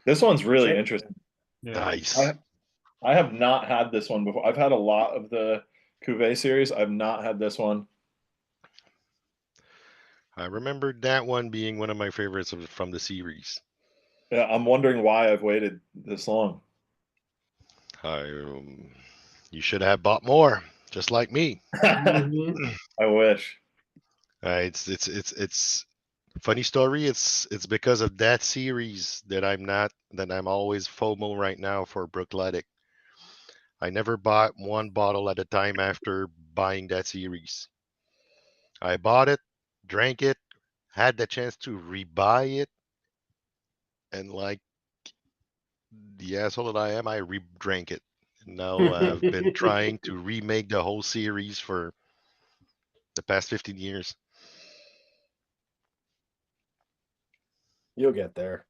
This one's really interesting. Nice. I have not had this one before. I've had a lot of the Cuvee series. I've not had this one. I remember that one being one of my favorites from the series. Yeah, I'm wondering why I've waited this long. You should have bought more, just like me. I wish. It's funny story. It's because of that series that I'm always FOMO right now for Bruichladdich. I never bought one bottle at a time after buying that series. I bought it, drank it, had the chance to rebuy it, and like the asshole that I am, I re-drank it. And now I've been trying to remake the whole series for the past 15 years. You'll get there.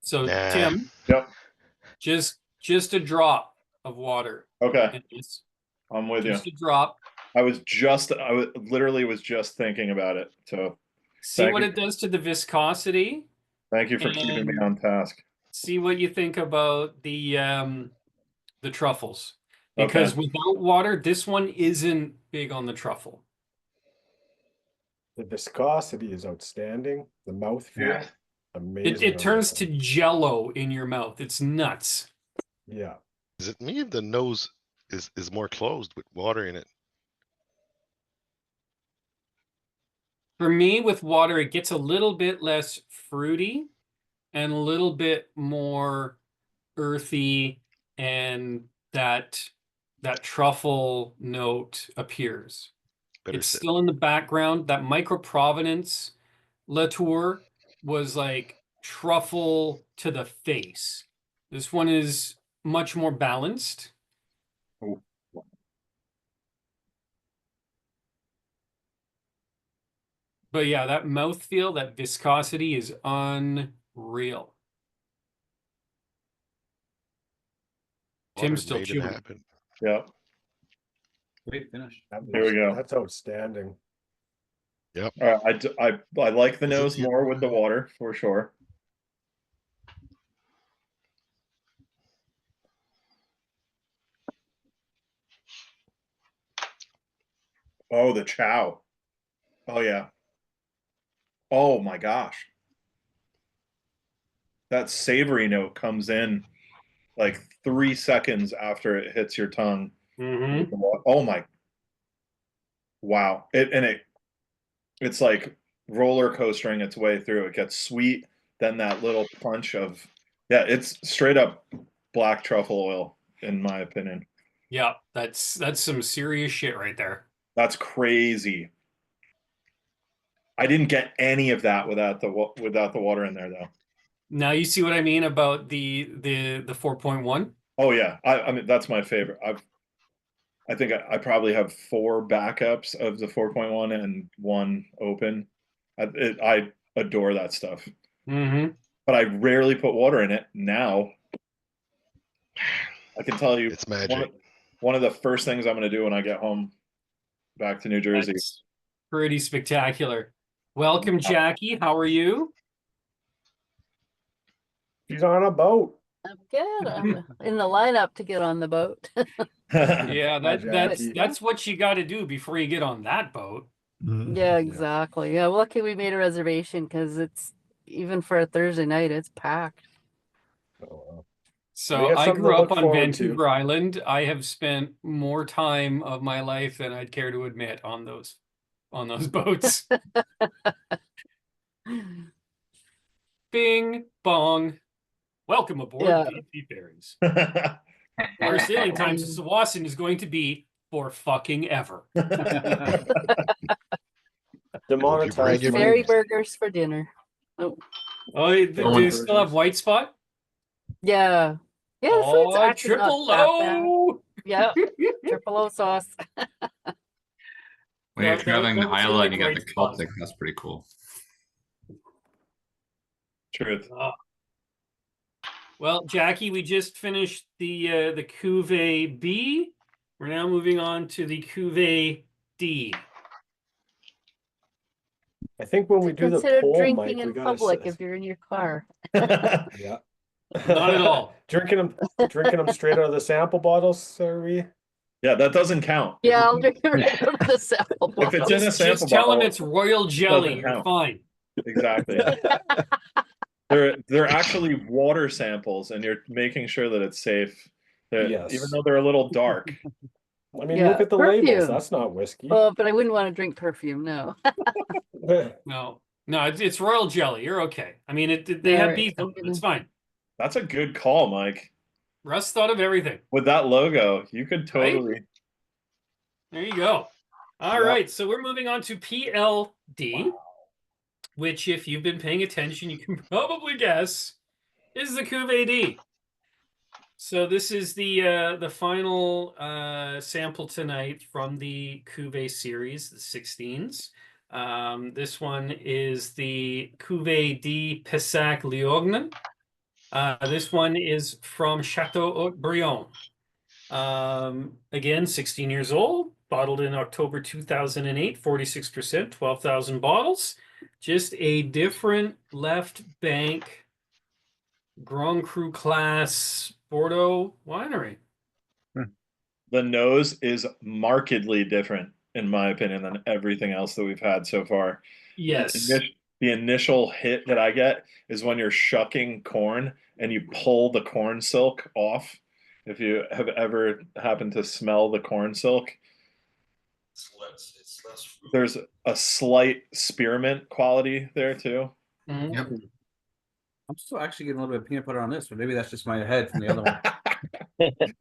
So Nah. Tim, just a drop of water. Okay. I'm with Just you. a drop. I literally was just thinking about it. So See what it does to the viscosity. Thank you for keeping me on task. See what you think about the truffles. Because without water, this one isn't big on the truffle. The viscosity is outstanding. The mouthfeel, amazing. It turns to jello in your mouth. It's nuts. Yeah. Is it me if the nose is more closed with water in it? For me, with water, it gets a little bit less fruity and a little bit more earthy, and that truffle note appears. It's still in the background. That Micro-Provenance Latour was like truffle to the face. This one is much more balanced. But yeah, that mouthfeel, that viscosity is unreal. Tim's still chewing. Yeah. Great finish. Here we go. That's outstanding. Yep. I like the nose more with the water for sure. Oh, the chow. Oh yeah. Oh my gosh. That savory note comes in like 3 seconds after it hits your tongue. Oh my. Wow. It's like roller coastering its way through. It gets sweet, then that little punch of, yeah, it's straight up black truffle oil, in my opinion. Yeah, that's some serious shit right there. That's crazy. I didn't get any of that without the water in there, though. Now you see what I mean about the 4.1? Oh yeah, I mean that's my favorite. I think I probably have 4 backups of the 4.1 and 1 open. I adore that stuff. But I rarely put water in it. Now I can tell you, it's magic. One of the first things I'm going to do when I get home back to New Jersey. That's pretty spectacular. Welcome, Jackie. How are you? She's on a boat. I'm good. I'm in the lineup to get on the boat. Yeah, that's what you got to do before you get on that boat. Yeah, exactly. Yeah, lucky we made a reservation because it's even for a Thursday night, it's packed. So I grew up on Vancouver Island. I have spent more time of my life than I'd care to admit on those boats. Bing bong. Welcome aboard BC Ferries. Our sailing time to Sawasin is going to be for fucking ever. Demonetized. Berry burgers for dinner. Oh, Do you still have white spot? yeah. Yeah, the food's Oh, actually triple not that bad. O. Yeah, triple O sauce. When you're traveling to that was Isla really and you got the great spot. Celtic, that's pretty cool. Truth. Well, Jackie, we just finished the Cuvee B. We're now moving on to the Cuvee D. I think when we do the Consider poll, drinking Mike, we in gotta public say- if you're in your car. Yeah. Not at all. drinking them straight out of the sample bottles, are we? Yeah, that doesn't count. Yeah, I'll drink it right out of the sample If it's in a Just sample tell them bottle, it's royal jelly. You're count. fine. Exactly. They're actually water samples, and you're making sure that it's safe. Yes. Even though they're a little dark. I mean, Yeah, look at the labels. perfume. That's not whiskey. Oh, but I wouldn't want to drink perfume. No. No, it's royal jelly. You're okay. I mean, they have Alright, beef. I'm It's fine. That's a good call, Mike. Russ thought of everything. With that logo, you could totally. There you go. All right, so we're moving on to PLD, which, if you've been paying attention, you can probably guess is the Cuvée D. So this is the final sample tonight from the Cuvée series, the 16s. This one is the Cuvée D Pessac-Leognan. This one is from Chateau Brion. Again, 16 years old, bottled in October 2008, 46%, 12,000 bottles. Just a different left bank Grand Cru class Bordeaux winery. The nose is markedly different, in my opinion, than everything else that we've had so far. Yes. The initial hit that I get is when you're shucking corn and you pull the corn silk off. If you have ever happened to smell the corn silk, there's a slight spearmint quality there too. Mm-hmm. Yep. I'm still actually getting a little bit of peanut butter on this, but maybe that's just my head from the other one.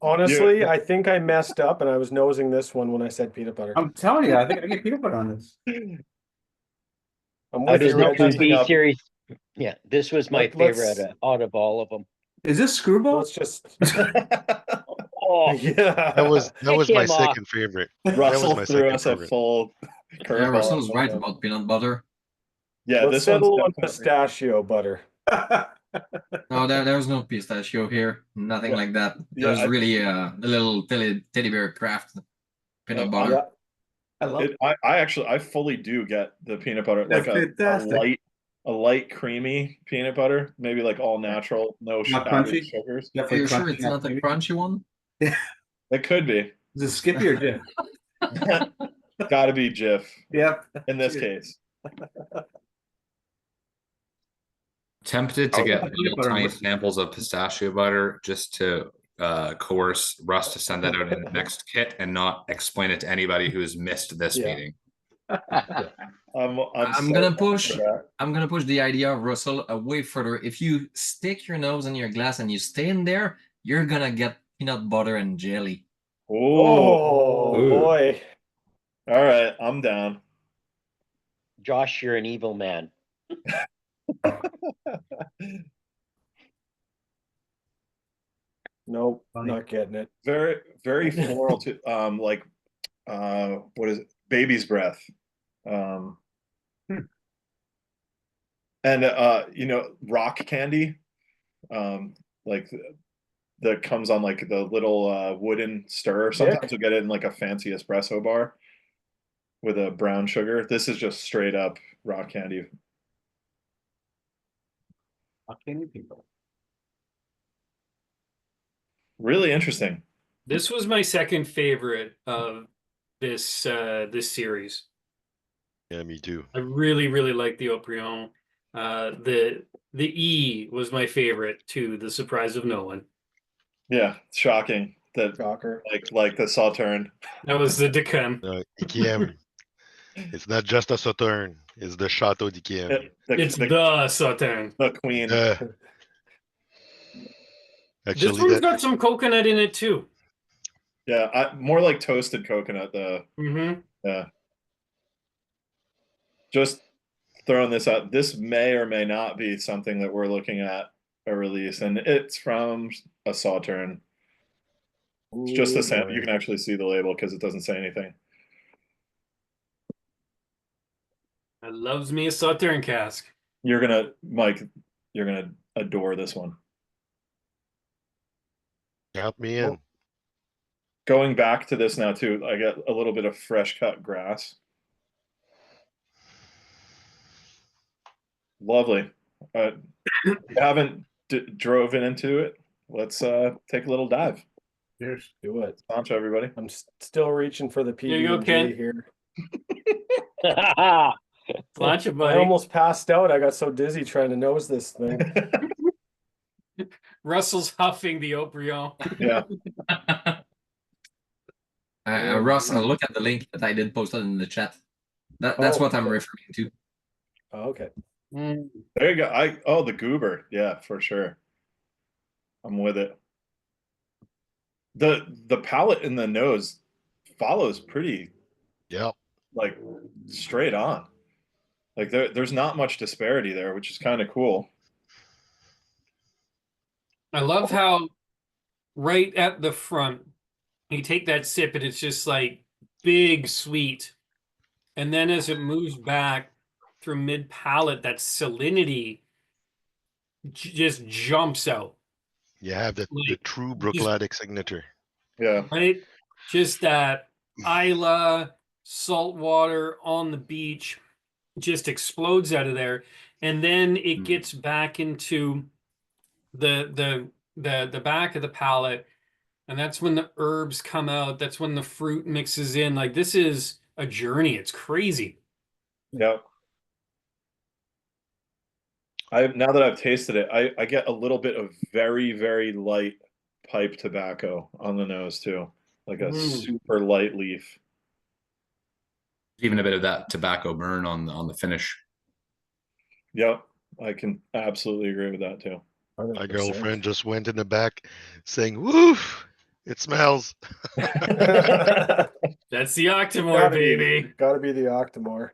Honestly, I think I messed up and I was nosing this one when I said peanut butter. I'm telling you, I think I get peanut butter on this. I'm Out with of you, the Reggie. Cuvee series, yeah, this was my Let's- favorite out of all of them. Is this screwball? Let's just. Oh, Yeah. That was Kick my him off. second favorite. That Russell was my threw second us a favorite. full Yeah, curveball. Russell's right about peanut butter. Yeah, Let's this settle one's on definitely- pistachio butter. No, there's no pistachio here. Nothing like that. Yeah, There's I- really the little teddy bear craft peanut Yeah, butter. I love it. I fully do get the peanut butter, That's like fantastic. a light creamy peanut butter, maybe like all natural, no Not added crunchy? sugars. Are you sure it's not the crunchy one? It could be. Is it Skippy or Jim? Got to be Jif Yep. in this case. Tempted to get peanut little butter tiny whiskey. samples of pistachio butter just to coerce Russ to send that out in the next kit and not explain it to anybody who's missed this Yeah. meeting. I'm I'm gonna push. I'm gonna push the idea of Russell way further. If you stick your nose in your glass and you stay in there, you're gonna get peanut butter and jelly. Oh, boy. All right, I'm down. Josh, you're an evil man. Nope, not getting it. Very, very floral to like what is it? Baby's breath. And rock candy. Like that comes on like the little wooden stir. Sometimes you'll get it in like a fancy espresso bar with a brown sugar. This is just straight up rock candy. Rock candy people. Really interesting. This was my second favorite of this this series. Yeah, me too. I really, really like the Operion. The E was my favorite too. The surprise of no one. Yeah, shocking. That Shocker. like the Sauterne. That was the Decam. Ikiem. It's not just a Sauterne. It's the Chateau d'Ikiem. It's the Sauterne. The queen. This Actually, one's that got some coconut in it too. Yeah, more like toasted coconut. Mm-hmm. Yeah. Just throwing this out. This may or may not be something that we're looking at a release, and it's from a Sauterne. It's just a sample. You can actually see the label because it doesn't say anything. I loves me a Sauterne cask. Mike, you're gonna adore this one. Count me in. Going back to this now too, I get a little bit of fresh cut grass. Lovely. Haven't drove into it. Let's take a little dive. Cheers. Do it. Sancho, everybody. I'm still reaching for the Here you go, PB&J Ken. here. Sláinte, I buddy. almost passed out. I got so dizzy trying to nose this thing. Russell's huffing the Aubryon. Yeah. Russ, look at the link that I did post in the chat. That's what I'm referring to. Oh, okay. There you go. The goober. Yeah, for sure. I'm with it. The palate in the nose follows pretty like straight on. Like there's not much disparity there, which is kind of cool. I love how right at the front, you take that sip and it's just like big sweet. And then as it moves back through mid palate, that salinity just jumps out. You have the true Bruichladdich signature. Yeah. Right? Just that Isla salt water on the beach just explodes out of there. And then it gets back into the back of the palate. And that's when the herbs come out. That's when the fruit mixes in. Like, this is a journey. It's crazy. Yep. Now that I've tasted it, I get a little bit of very, very light pipe tobacco on the nose too. Like a super light leaf. Even a bit of that tobacco burn on the finish. Yep. I can absolutely agree with that too. 100%. My girlfriend just went in the back saying, "Woof, it smells." That's the Octomore, baby. Gotta be the Octomore.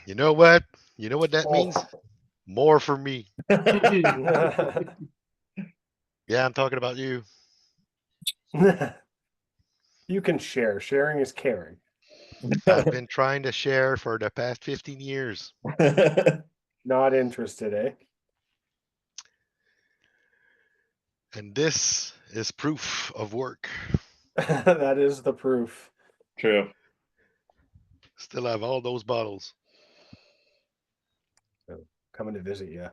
You know what? You know what that means? More for me. Yeah, I'm talking about you. You can share. Sharing is caring. I've been trying to share for the past 15 years. Not interested, eh? And this is proof of work. That is the proof. True. Still have all those bottles. Coming to visit you.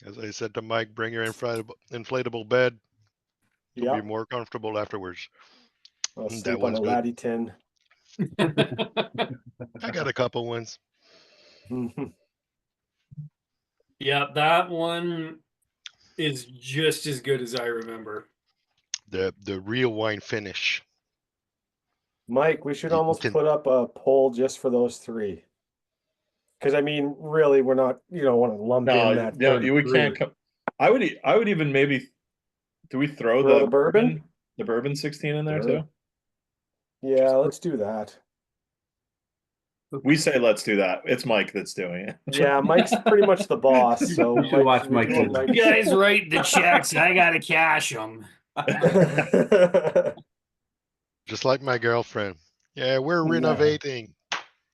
As I said to Mike, bring your inflatable bed. You'll Yep. be more comfortable afterwards. I'll That sleep on one's a good. laddie tin. I got a couple ones. Yeah, that one is just as good as I remember. The real wine finish. Mike, we should almost put up a poll just for those three. Because I mean, really, we're not, want to lump in that. We can't come. I would even maybe. Do we throw the bourbon? The bourbon 16 in there too? Yeah, let's do that. We say let's do that. It's Mike that's doing it. Yeah, Mike's pretty much the boss. So You should watch Mike. You guys write the checks. I gotta cash them. Just like my girlfriend. Yeah, we're renovating.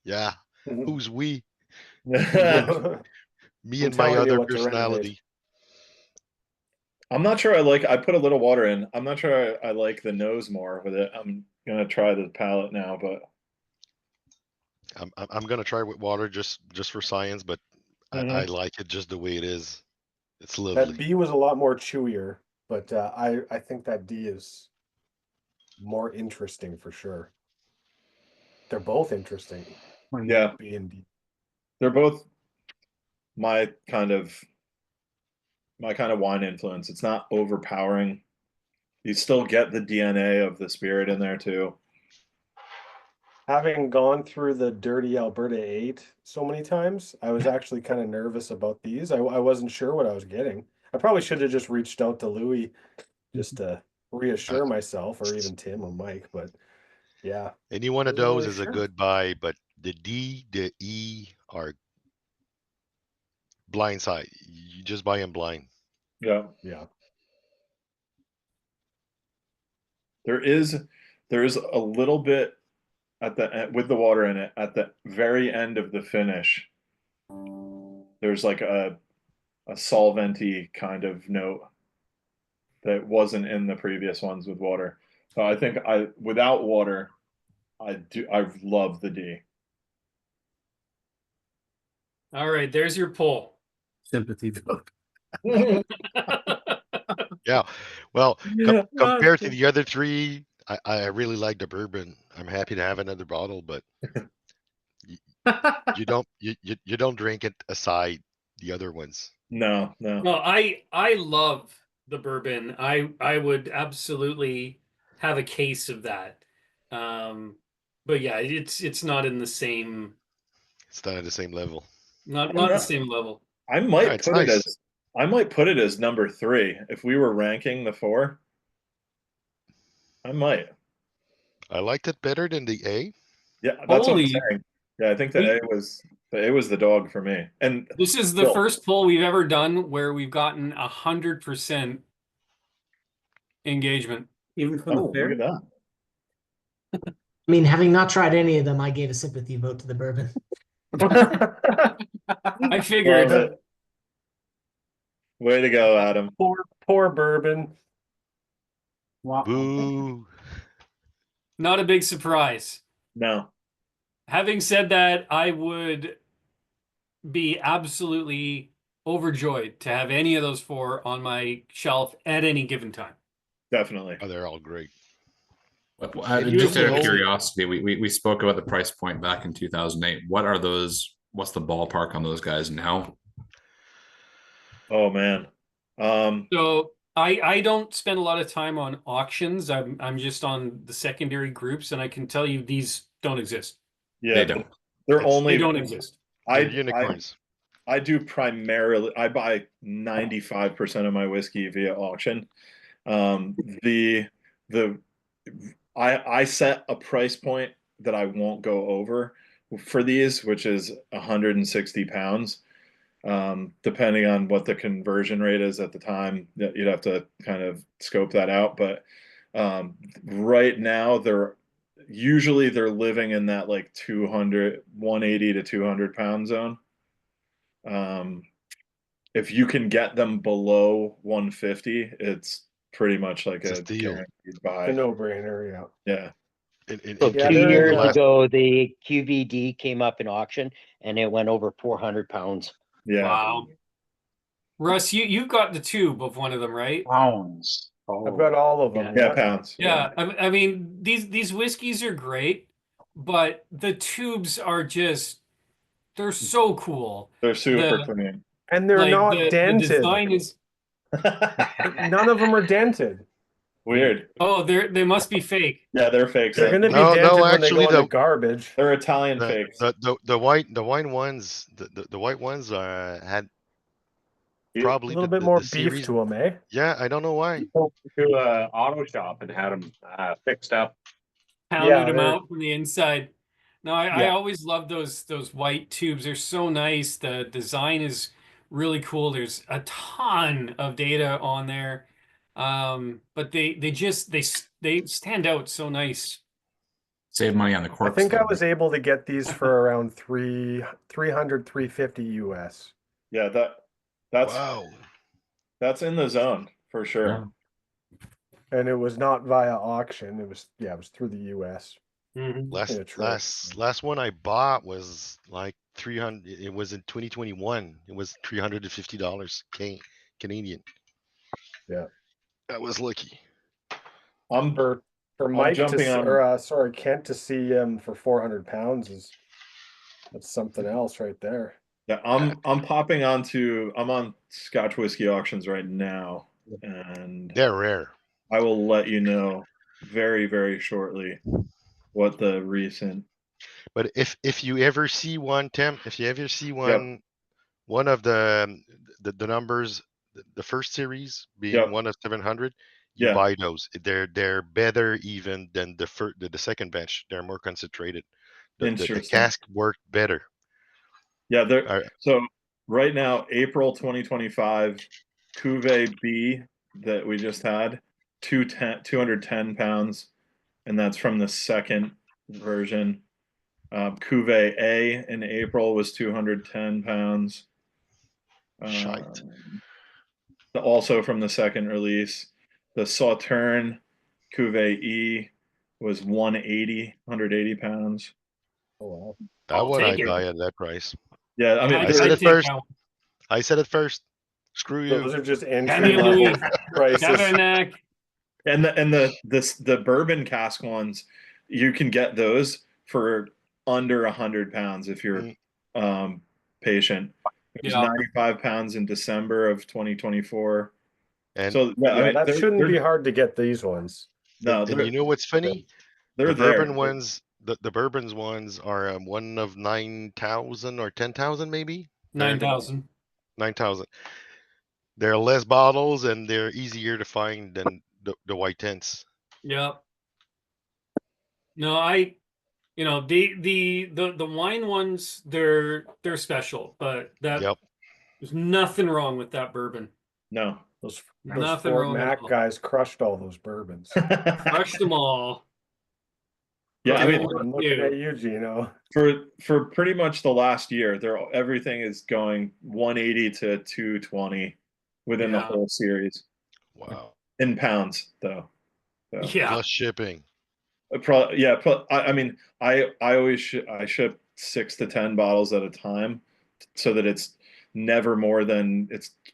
Yeah. Who's we? Me and my other personality. I'm not sure I put a little water in. I'm not sure I like the nose more with it. I'm gonna try the palate now, but I'm gonna try with water just for science, but I like it just the way it is. It's lovely. That B was a lot more chewier, but I think that D is more interesting for sure. They're both interesting. Yeah. B and D. They're both my kind of wine influence. It's not overpowering. You still get the DNA of the spirit in there too. Having gone through the Dirty Alberta 8 so many times, I was actually kind of nervous about these. I wasn't sure what I was getting. I probably should have just reached out to Louis just to reassure myself, or even Tim or Mike. But yeah, Any one of wasn't those really is a sure. good buy, but the D, the E are blind side. You just buy them blind. Yeah. Yeah. There is a little bit at the with the water in it at the very end of the finish. There's like a solventy kind of note that wasn't in the previous ones with water. So I think without water, I love the D. All right, there's your poll. Sympathy vote. Yeah. Well, Yeah, compared to the other three, I really like the bourbon. I'm happy to have another bottle, but you don't drink it aside the other ones. No. Well, I love the bourbon. I would absolutely have a case of that. But yeah, it's not in the same. It's not at the same level. Not the same level. I might it's put it nice. as number 3 if we were ranking the 4. I might. I liked it better than the A. Yeah, that's what I'm Holy- saying. Yeah, I think the A was the dog for me. And This is the first poll we've ever done where we've gotten 100% engagement. Even from the fair. Look at that. I mean, having not tried any of them, I gave a sympathy vote to the bourbon. I figured. Love it. Way to go, Adam. Poor bourbon. Wow. Boo. Not a big surprise. No. Having said that, I would be absolutely overjoyed to have any of those 4 on my shelf at any given time. Definitely. Oh, they're all great. Just out of curiosity, we spoke about the price point back in 2008. What's the ballpark on those guys now? Oh man. So I don't spend a lot of time on auctions. I'm just on the secondary groups, and I can tell you these don't exist. Yeah, they don't. They They don't exist. Unicorns. I do primarily. I buy 95% of my whiskey via auction. I set a price point that I won't go over for these, which is 160 pounds. Depending on what the conversion rate is at the time, you'd have to kind of scope that out. But right now, they're living in that like 180 to 200 pound zone. If you can get them below 150, it's pretty much like a guaranteed buy. A no-brainer, Yeah. So 2 years ago, the QVD came up in auction, and it went over 400 pounds. Yeah. Wow. Russ, you've got the tube of one of them, right? Pounds. I've got all of them. Yeah, pounds. Yeah, I mean these whiskeys are great, but the tubes are they're so cool. They're super clean. And they're not dented. The design is none of them are dented. Weird. Oh, they must be fake. Yeah, they're fake. They're going to be dented when they go in the garbage. They're Italian fakes. The white ones had probably a little bit more beef to them, eh? Yeah, I don't know why. To auto shop and had them fixed up. Pounded them out from the inside. No, I always love those white tubes. They're so nice. The design is really cool. There's a ton of data on there, but they stand out so nice. Save money on the corks. I think I was able to get these for around 350 US. Yeah, that's in the zone for sure. Yeah. And it was not via auction. It was through the US. Last one I bought was like 300. It was in 2021. It was $350 Canadian. Yeah, that was lucky. For Mike Kent to see him for 400 pounds that's something else right there. Yeah, I'm on Scotch whiskey auctions right now, and they're rare. I will let you know very, very shortly what the recent. But if you ever see one, Tim, if you ever see one of the numbers the first series being Yep. one of 700. You Yeah. buy those. They're better even than the second batch. They're more concentrated. The Interesting. cask worked better. Yeah, there. I- So right now, April 2025, Cuvee B that we just had, 210 pounds, and that's from the second version. Cuvee A in April was 210 pounds. Shite. Also from the second release. The Sauterne Cuvee E was 180 pounds. Oh wow. That I'll one I take it. buy at that price. Yeah, I mean, I I'd said it take first. that one. I said it first. Screw you. Those are just entry Camille level Louis, prices. Tabernac. and the bourbon cask ones, you can get those for under 100 pounds if you're patient. It was Yeah. 95 pounds in December of 2024. And So yeah, I mean, that shouldn't be hard to get these ones. No, and you know what's funny? They're the there. bourbon ones, the bourbons ones are one of 9,000 or 10,000 maybe. 9,000. 9,000. They're less bottles and they're easier to find than the white tents. Yep. No, the wine ones, they're special, but Yep. there's nothing wrong with that bourbon. No. Those Nothing Fort wrong at Mac all. guys crushed all those bourbons. Crushed them all. Yeah, I mean, I'm looking at you, Gino. for pretty much the last year, everything is going 180 to 220 within the Yeah. whole series. Wow. In pounds, though. So. Yeah. Plus shipping. I mean, I always I ship 6 to 10 bottles at a time, so that it's never more than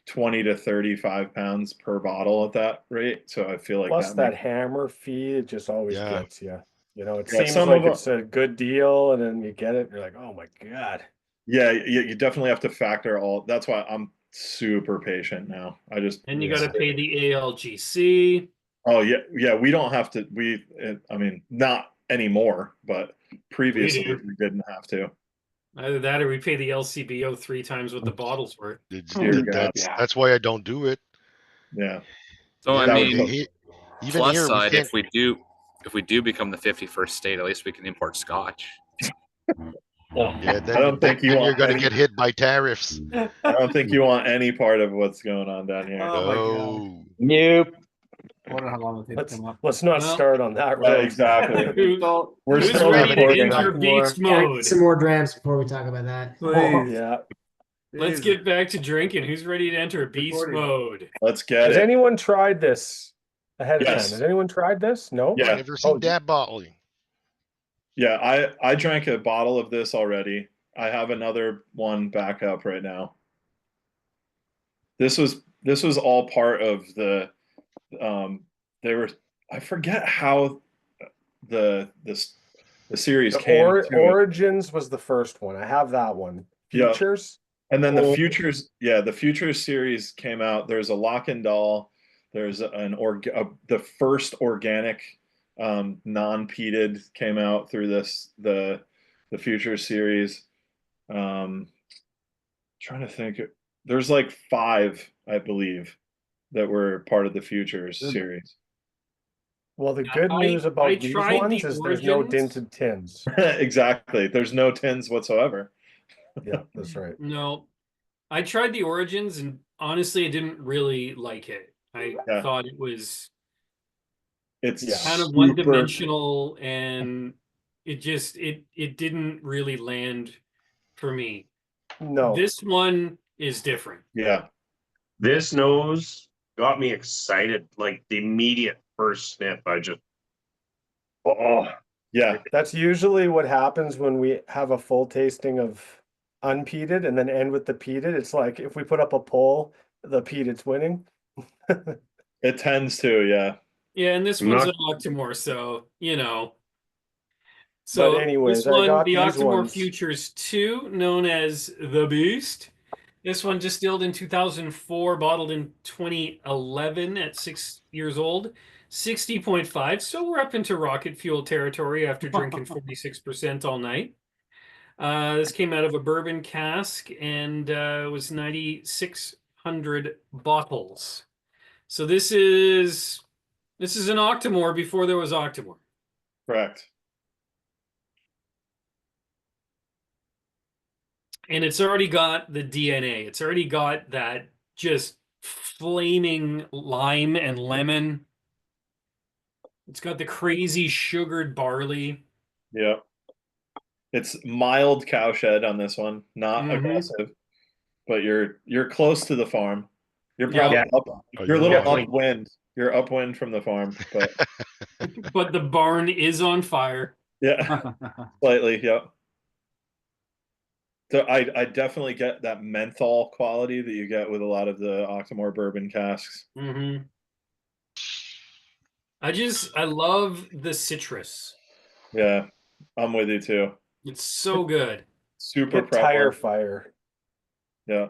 20 to 35 pounds per bottle at that rate. So I feel like Plus that hammer fee, it just always gets you. You know, it Yeah, seems some like of it's a good deal, and then you get it, and you're like, oh my god. Yeah, you definitely have to factor all. That's why I'm super patient now. And you got to pay the ALGC. Oh yeah. We don't have to. I mean, not anymore, but previously do. we didn't have to. Either that or we pay the LCBO 3 times what the bottle's worth. That's why I don't do it. Yeah. So I mean, even plus here, side, if we do become the 51st state, at least we can import Scotch. Yeah, then, I don't think then you're going to get hit by tariffs. I don't think you want any part of what's going on down here. Oh my god. Nope. I wonder how long it'll take to come up. Let's not start on that road. Exactly. We're still ready to recording. enter beast mode. Some more drams before we talk about that. Yeah. Let's get back to drinking. Who's ready to enter beast mode? Let's get Has it. anyone tried this ahead of time? Yes. Has anyone tried this? No? Yeah. I've never seen that bottle. Yeah, I drank a bottle of this already. I have another one back up right now. This was all part of the I forget how the series came. Origins was the first one. I have that one. Yeah. Futures. And then the Futures series came out. There's a Lockendall. There's the first organic non-peated came out through the Futures series. Trying to think. There's like 5, I believe, that were part of the Futures series. Well, the good news about these ones is there's no dented tins. Exactly. There's no tins whatsoever. Yeah, that's right. No. I tried the Origins and honestly I didn't really like it. I thought it's kind of one-dimensional and it didn't really land for me. No. This one is different. Yeah. This nose got me excited. Like the immediate first sniff, I just yeah. That's usually what happens when we have a full tasting of unpeated and then end with the peated. It's like if we put up a poll, the peated's winning. It tends to, yeah. Yeah, and this one's an Octomore, so you know. So But anyways, this one, I got the these Octomore ones. Futures 2, known as the Beast. This one distilled in 2004, bottled in 2011 at 6 years old. 60.5, so we're up into rocket fuel territory after drinking 46% all night. This came out of a bourbon cask and was 9,600 1,500 bottles. So this is an Octomore before there was Octomore. Correct. And it's already got the DNA. It's already got that just flaming lime and lemon. It's got the crazy sugared barley. Yeah. It's mild cowshed on this one, not aggressive, but you're close to the farm. You're probably up. You're a little upwind. You're upwind from the farm, but but the barn is on fire. Yeah, slightly. Yep. So I definitely get that menthol quality that you get with a lot of the Octomore bourbon casks. Mm-hmm. I love the citrus. Yeah, I'm with you too. It's so good. Super tire fire. Yeah,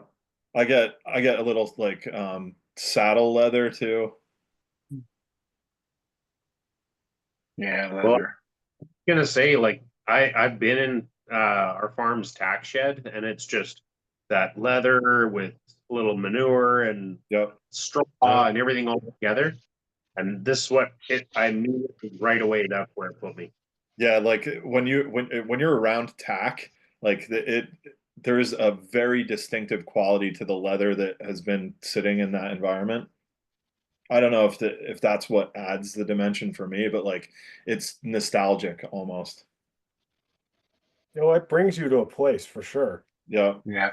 I get a little like saddle leather too. Yeah, leather. Well, I'm gonna say, like, I've been in our farm's tack shed, and it's just that leather with a little manure and straw and everything all together. And this is what I knew right away. That's where it put me. Yeah, like when you're around tack, like there's a very distinctive quality to the leather that has been sitting in that environment. I don't know if that's what adds the dimension for me, but like it's nostalgic almost. It brings you to a place for sure. Yeah. Yeah.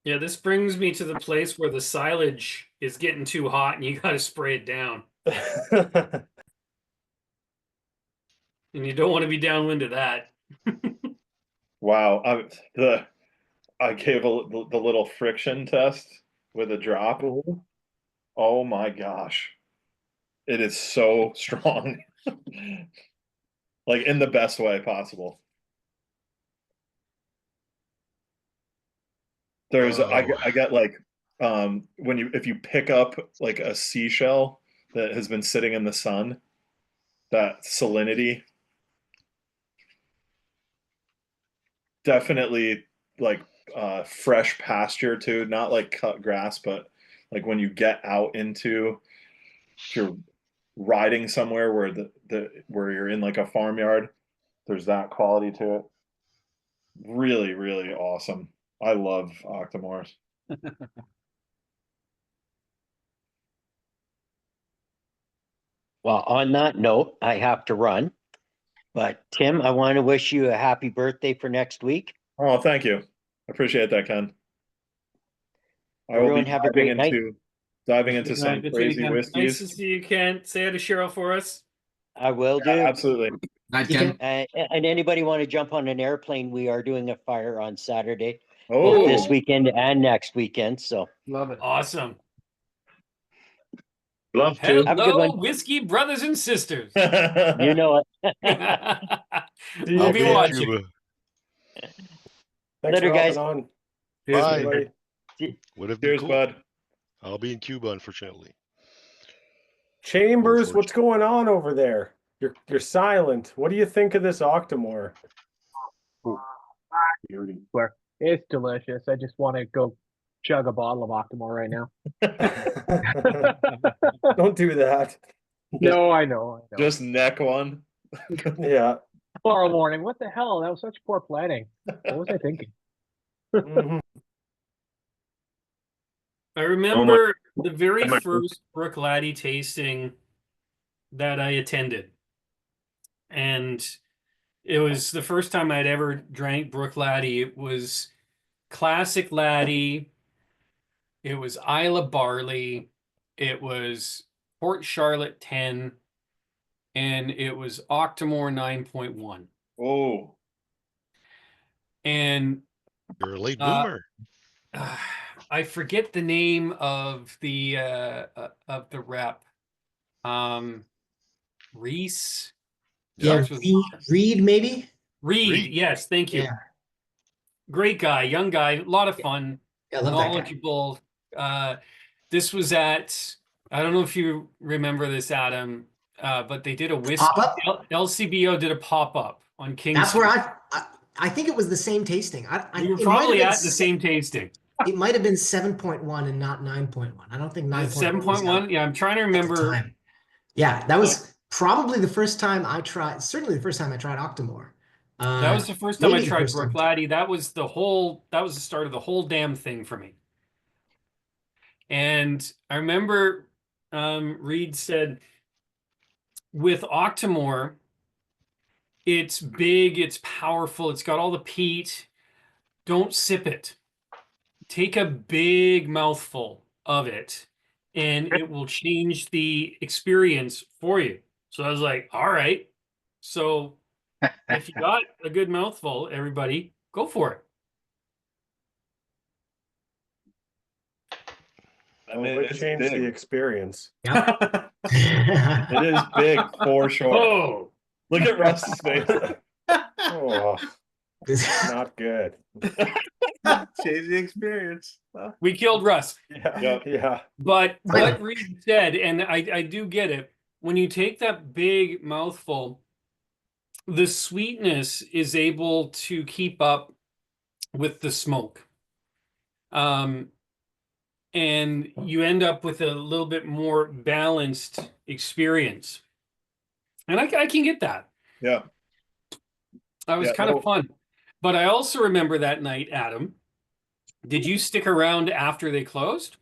Yeah, this brings me to the place where the silage is getting too hot and you got to spray it down. And you don't want to be downwind of that. Wow. I gave the little friction test with a drop. Oh my gosh. It is so strong. Like in the best way possible. I get like if you pick up like a seashell that has been sitting in the sun, that salinity, definitely like fresh pasture too, not like cut grass, but like when you get out into, if you're riding somewhere where where you're in like a farmyard, there's that quality to it. Really, really awesome. I love Octomores. Well, on that note, I have to run. But Tim, I want to wish you a happy birthday for next week. Oh, thank you. I appreciate that, Ken. I will Everyone be have a great night. diving into some crazy Nice whiskeys. to see you, Ken. Say hi to Cheryl for us. I will do. Absolutely. You can, and anybody want to jump on an airplane? We are doing a fire on Saturday, both this weekend and next weekend. So love it. Awesome. Love to. Have a good Hello, one. whiskey brothers and sisters. You know it. We'll be watching. Thanks Later, for guys. hopping on. Bye. everybody. Would have been Cheers, cool. bud. I'll be in Cuba, unfortunately. Chambers, what's going on over there? You're silent. What do you think of this Octomore? It's delicious. I just want to go chug a bottle of Octomore right now. Don't do that. No, I know. Just neck one. Yeah. Tomorrow morning. What the hell? That was such poor planning. What was I thinking? I remember the very first Bruichladdich tasting that I attended. And it was the first time I'd ever drank Bruichladdich. It was classic laddie. It was Islay barley. It was Port Charlotte 10. And it was Octomore 9.1. Oh. And you're a late bloomer. I forget the name of the rep. Reese. Yeah, Reed maybe? Reed, yes, thank you. Yeah. Great guy, young guy, a lot of fun, Yeah, I love that guy. knowledgeable. This was at, I don't know if you remember this, Adam, but they did a whiskey. Pop-up? LCBO did a pop-up on King That's Street. where I think it was the same tasting. We were probably at the same tasting. It might have been 7.1 and not 9.1. I don't think 9.1 was out 7.1? Yeah, I'm trying to at the remember. time. Yeah, that was probably the first time I tried. Certainly the first time I tried Octomore. That was the first time I maybe the tried first time. Bruichladdich. That was the start of the whole damn thing for me. And I remember Reed said with Octomore, it's big, it's powerful, it's got all the peat. Don't sip it. Take a big mouthful of it, and it will change the experience for you. So I was like, all right. So if you got a good mouthful, everybody, go for it. I mean, it it's changed the big. experience. It is big for sure. Oh, look at Russ's face. Oh, not good. Change the experience. We killed Russ. Yeah. But what Reed said, and I do get it, when you take that big mouthful, the sweetness is able to keep up with the smoke. And you end up with a little bit more balanced experience. And I can get that. Yeah. That was kind of fun. But I also remember that night, Adam, did you stick around after they closed?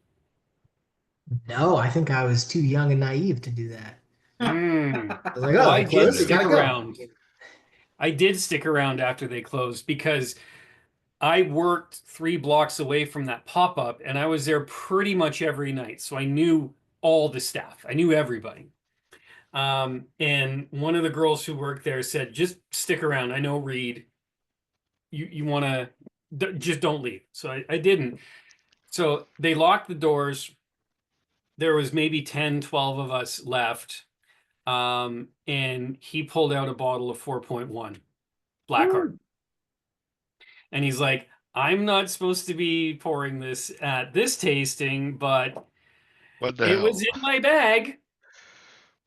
No, I think I was too young and naive to do that. I was like, Well, oh, I they closed, did we stick gotta go. around. I did stick around after they closed because I worked 3 blocks away from that pop-up, and I was there pretty much every night. So I knew all the staff. I knew everybody. And one of the girls who worked there said, just stick around. I know Reed. You want to, just don't leave. So I didn't. So they locked the doors. There was maybe 10, 12 of us left. And he pulled out a bottle of 4.1 Blackheart. And he's like, I'm not supposed to be pouring this at this tasting, but What the it hell? was in my bag.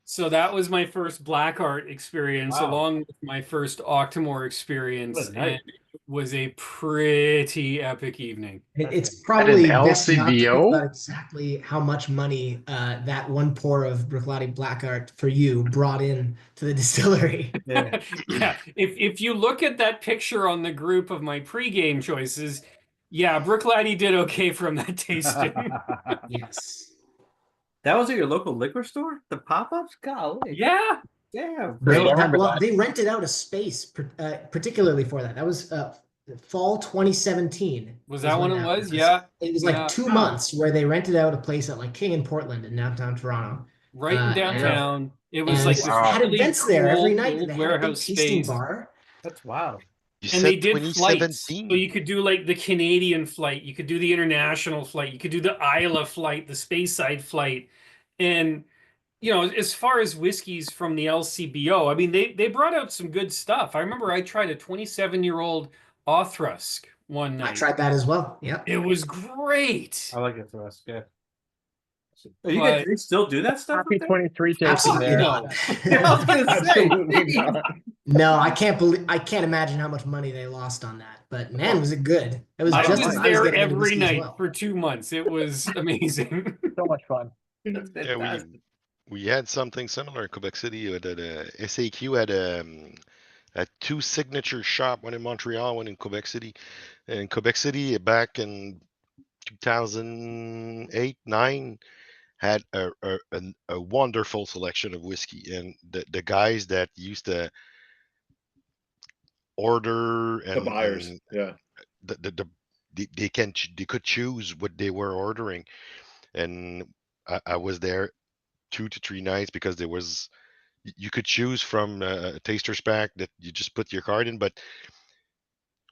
So that was my first Blackheart experience, along with my first Octomore experience. And it was a pretty epic evening. It's probably best not to think LCBO? about exactly how much money that one pour of Bruichladdich Blackheart for you brought in to the distillery. Yeah. If you look at that picture on the group of my pregame choices, yeah, Bruichladdich did okay from that tasting. Yes. That was at your local liquor store? The pop-ups? Golly. Yeah. Damn. They rented out a space particularly for that. That was fall 2017. Was that when it was? Yeah. It was like 2 months where they rented out a place at like King and Portland in downtown Toronto. Right in downtown. It was like had really events there every night. old They had a big warehouse tasting space. bar. That's wild. And they did flights. So you could do like the Canadian flight, you could do the international flight, you could do the Isla flight, the Speyside flight. And you know, as far as whiskeys from the LCBO, I mean, they brought out some good stuff. I remember I tried a 27-year-old Othrusk one night. I tried that as well. Yeah. It was great. I like it for us. Yeah. You guys still do that stuff? Happy 23 tasting Absolutely there. not. I was gonna say. Absolutely not. No, I can't imagine how much money they lost on that. But man, was it good? It was I just was as there getting into every whiskey as night well. for 2 months. It was amazing. So much fun. Yeah, we had something similar in Quebec City. The SAQ had a 2 signature shop, one in Montreal, one in Quebec City. And Quebec City back in 2008-9 had a wonderful selection of whiskey, and the guys that used to order and the buyers, they could choose what they were ordering, and I was there 2 to 3 nights because you could choose from a taster's pack that you just put your card in. But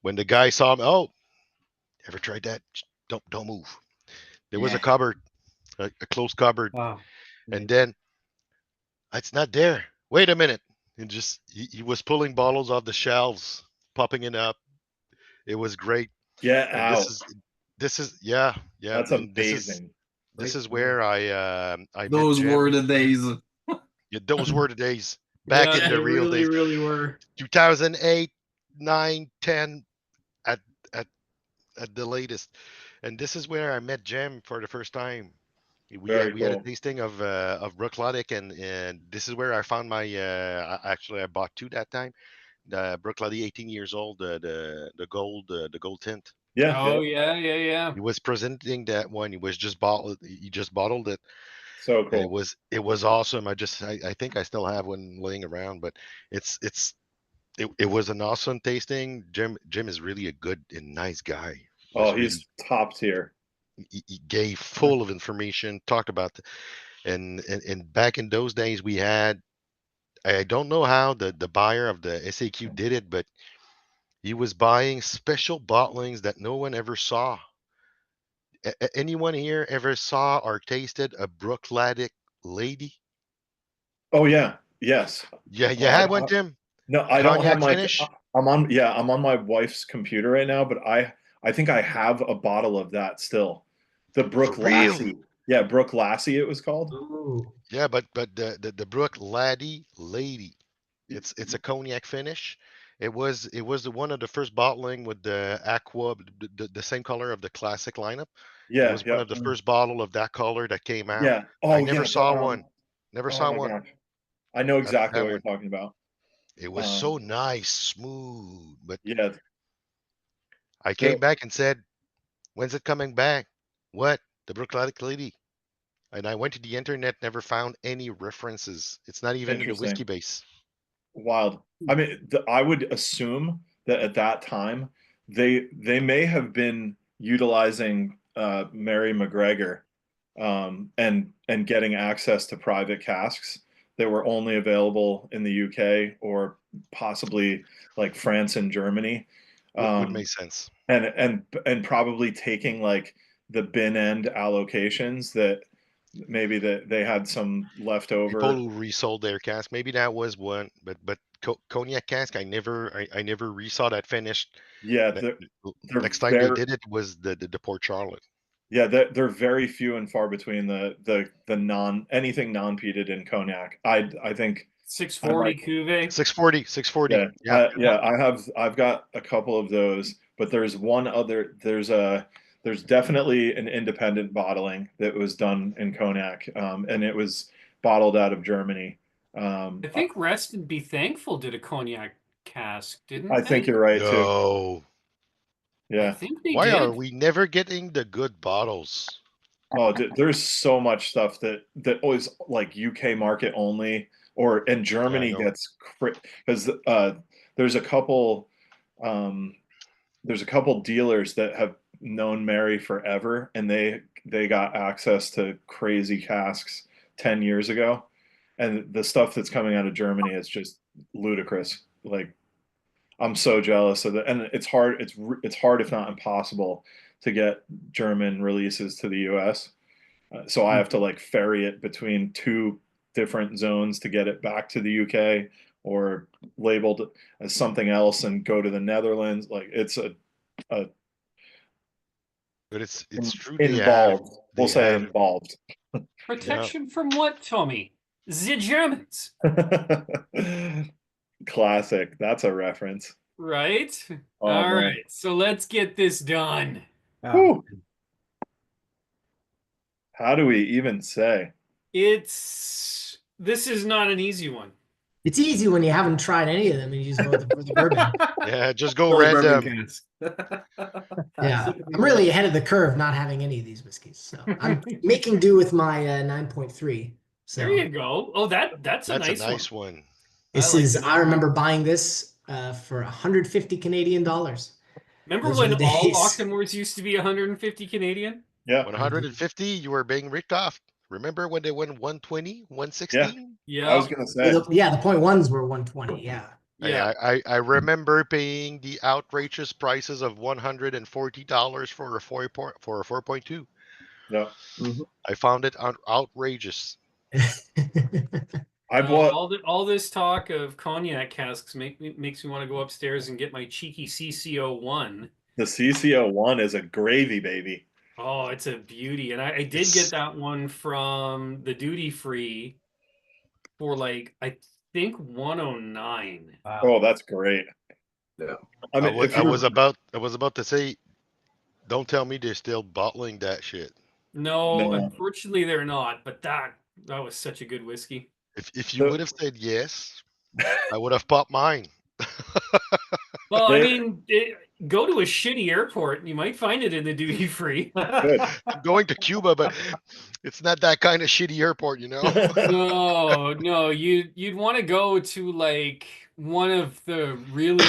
when the guy saw me, oh, ever tried that? Don't move. There was a cupboard, a closed cupboard, and then it's not there. Wait a minute, and just he was pulling bottles off the shelves, popping it up. It was great. Get And out. This is yeah. That's and amazing. This is where I Those met were Jim. the days. Yeah, those were the days. Back in Yeah, the they real days. really were. 2008, 9, 10 at the latest. And this is where I met Jem for the first time. We Very had a cool. tasting of Bruichladdich, and this is where I found my. Actually, I bought two that time. The Bruichladdich, 18 years old, the gold tint. Yeah. Oh yeah. He was presenting that one. He was just bottled. He just bottled it. So And cool. it was awesome. I think I still have one laying around, but it was an awesome tasting. Jim is really a good and nice guy. Oh, he's top tier. He gave full of information, talked about and back in those days we had, I don't know how the buyer of the SAQ did it, but he was buying special bottlings that no one ever saw. Anyone here ever saw or tasted a Bruichladdich lady? Oh yeah. Yes. Yeah, you had one, Tim? No, I don't have Cognac my. finish? I'm on my wife's computer right now, but I think I have a bottle of that still. The Bruichladdich. Yeah, Bruichladdich it was called. Ooh. Yeah, but the Bruichladdich lady, it's a cognac finish. It was one of the first bottling with the aqua, the same color of the classic lineup. Yeah, It was one of the first bottle of that color that came out. Yeah. Oh I never yeah. saw one. Never Oh saw my one. gosh. I know exactly That what you're one. talking about. It was so nice, smooth. But yeah, I came back and said, "When's it coming back?" What? The Bruichladdich lady. And I went to the internet, never found any references. It's not even in the whiskey Interesting. base. Wild. I mean, I would assume that at that time they may have been utilizing Mary McGregor and getting access to private casks that were only available in the UK or possibly like France and Germany. Would make sense. And probably taking like the bin end allocations that maybe that they had some leftover. People who resold their cask, maybe that was one, but cognac cask, I never resaw that finished. Yeah, next time they did it was the Port Charlotte. Yeah, they're very few and far between the anything non-peated in cognac. I think 640 Cuvee. 640. Yeah. I've got a couple of those, but there's one other. There's definitely an independent bottling that was done in cognac, and it was bottled out of Germany. I think Rest and Be Thankful did a cognac cask, didn't I they? think you're right too. No. Yeah. I think they Why did. are we never getting the good bottles? Oh, there's so much stuff that always like UK market only, and Germany gets because there's a couple dealers that have known Mary forever, and they got access to crazy casks 10 years ago, and the stuff that's coming out of Germany is just ludicrous. Like, I'm so jealous of that, and it's hard. It's hard, if not impossible, to get German releases to the US. So I have to like ferry it between two different zones to get it back to the UK or labeled as something else and go to the Netherlands. Like it's but it's true. Involved. We'll say involved. Protection from what, Tommy? The Germans. Classic. That's a reference. Right? Oh, All man. right. So let's get this done. Whew. How do we even say? This is not an easy one. It's easy when you haven't tried any of them and you just go with the bourbon. Yeah, just go random. Yeah, I'm really ahead of the curve not having any of these whiskeys. So I'm making do with my 9.3. So There you go. Oh, that's a nice one. This I remember buying this for 150 Canadian dollars. Remember Those when were the all days. Octomores used to be 150 Canadian? Yeah. 150, you were being ripped off. Remember when they went 120, 160? Yeah. I was gonna say. The 0.1s were 120. Yeah. Yeah. I remember paying the outrageous prices of $140 for a 4.2. Yeah. I found it outrageous. I bought all this talk of cognac casks makes me want to go upstairs and get my cheeky CCO1. the CCO1 is a gravy baby. Oh, it's a beauty. And I did get that one from the duty free for like, I think 109. Oh, that's great. Yeah. I mean, I was about to say Don't tell me they're still bottling that shit. No, No. unfortunately they're not. But that was such a good whiskey. If you would have said yes, I would have popped mine. Well, I mean, go to a shitty airport and you might find it in the duty free. I'm going to Cuba, but it's not that kind of shitty airport, you know. No, you'd want to go to like one of the really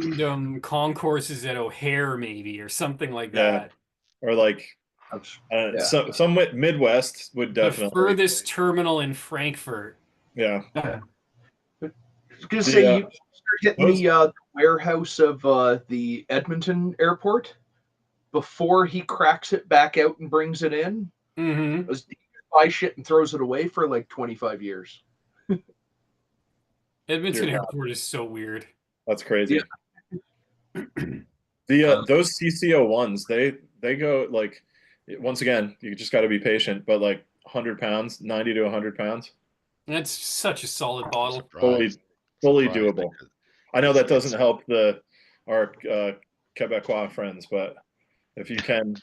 random concourses at O'Hare, maybe, or something like that. Or like some Midwest would The definitely. furthest terminal in Frankfurt. Yeah. I was gonna say you start hitting the warehouse of the Edmonton airport before he cracks it back out and brings it in. Mm-hmm. He buys shit and throws it away for like 25 years. Edmonton airport is so weird. That's crazy. Those CCO1s, they go like, once again, you just got to be patient, but like 100 pounds, 90 to 100 pounds. That's such a solid bottle. Fully doable. I know that doesn't help our Quebecois friends, but if you can.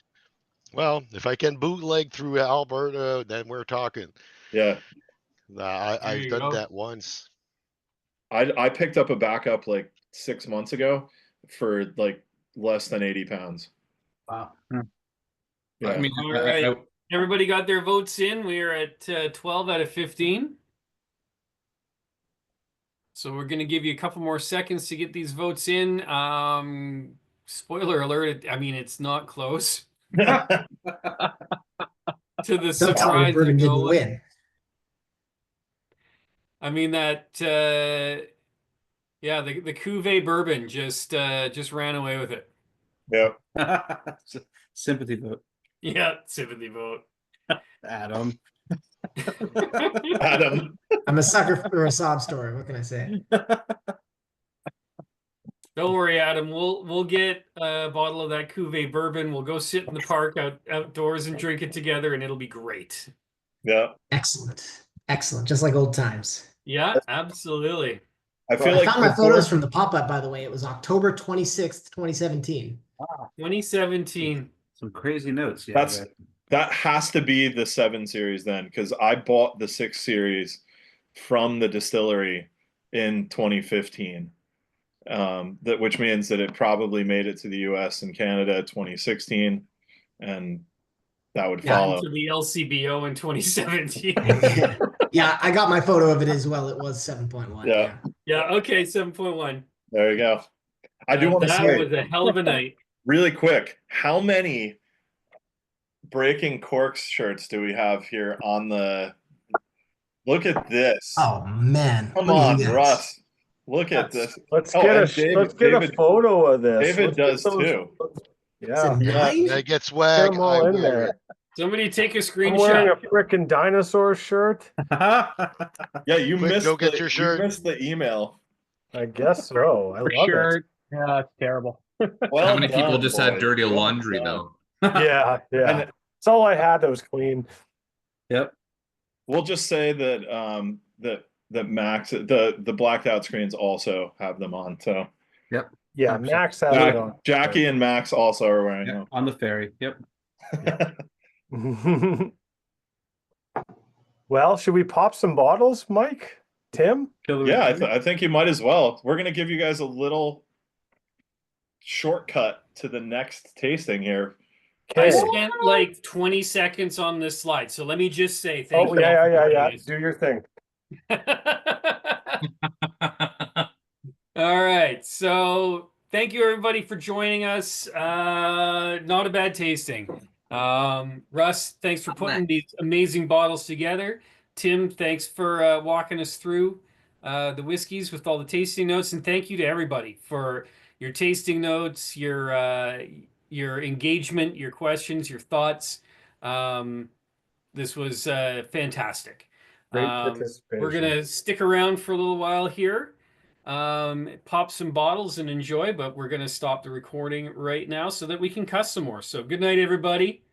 Well, if I can bootleg through Alberta, then we're talking. Yeah. I've done that once. I picked up a backup like 6 months ago for like less than 80 pounds. Wow. Yeah. I mean, All right. Everybody got their votes in. We are at 12 out of 15. So we're going to give you a couple more seconds to get these votes in. Spoiler alert, I mean, it's not close. To the surprise, Bourbon didn't win. I mean that, yeah, the Cuvee Bourbon just ran away with it. Yeah. Sympathy vote. Yeah, sympathy vote. Adam. Adam. I'm a sucker for a sob story. What can I say? Don't worry, Adam. We'll get a bottle of that Cuvee Bourbon. We'll go sit in the park outdoors and drink it together, and it'll be great. Yeah. Excellent. Just like old times. Yeah, absolutely. I found my photos from the pop-up, by the way. It was October 26th, 2017. 2017. Some crazy notes. Yeah, that has to be the 7 series then, because I bought the 6 series from the distillery in 2015. Which means that it probably made it to the US and Canada 2016, and that would follow. To the LCBO in 2017. Yeah, I got my photo of it as well. It was 7.1. Yeah. Yeah, okay, 7.1. There you go. I do want to say, that was a hell of a night. Really quick, how many Breaking Corks shirts do we have here on the... Look at this. Oh, man. Come on, Russ. Look at this. Let's get a photo of this. David does too. Yeah. That gets swag. Get them all in there. Somebody take a screenshot. I'm wearing a frickin' dinosaur shirt. Yeah, you missed. Go get your shirt. You missed the email. I guess so. I love shirt. It. Yeah, it's terrible. Well, how many people just had dirty laundry though? Yeah. It's all I had that was clean. Yep. We'll just say that that Max, the blacked out screens also have them on. So. Yep. Yeah, Max has it on. Jackie and Max also are wearing them on the ferry. Yep. Well, should we pop some bottles, Mike? Tim? Yeah, I think you might as well. We're gonna give you guys a little shortcut to the next tasting here. I spent like 20 seconds on this slide, so let me just say thank you. Yeah. Do your thing. All right, so thank you everybody for joining us. Not a bad tasting. Russ, thanks for putting these amazing bottles together. Tim, thanks for walking us through the whiskeys with all the tasting notes, and thank you to everybody for your tasting notes, your engagement, your questions, your thoughts. This was fantastic. Great participation. We're gonna stick around for a little while here, pop some bottles and enjoy, but we're gonna stop the recording right now so that we can cuss some more. So good night, everybody.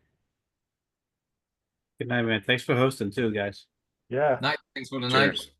Good night, man. Thanks for hosting too, guys. Yeah. Night. Thanks for the Cheers. night.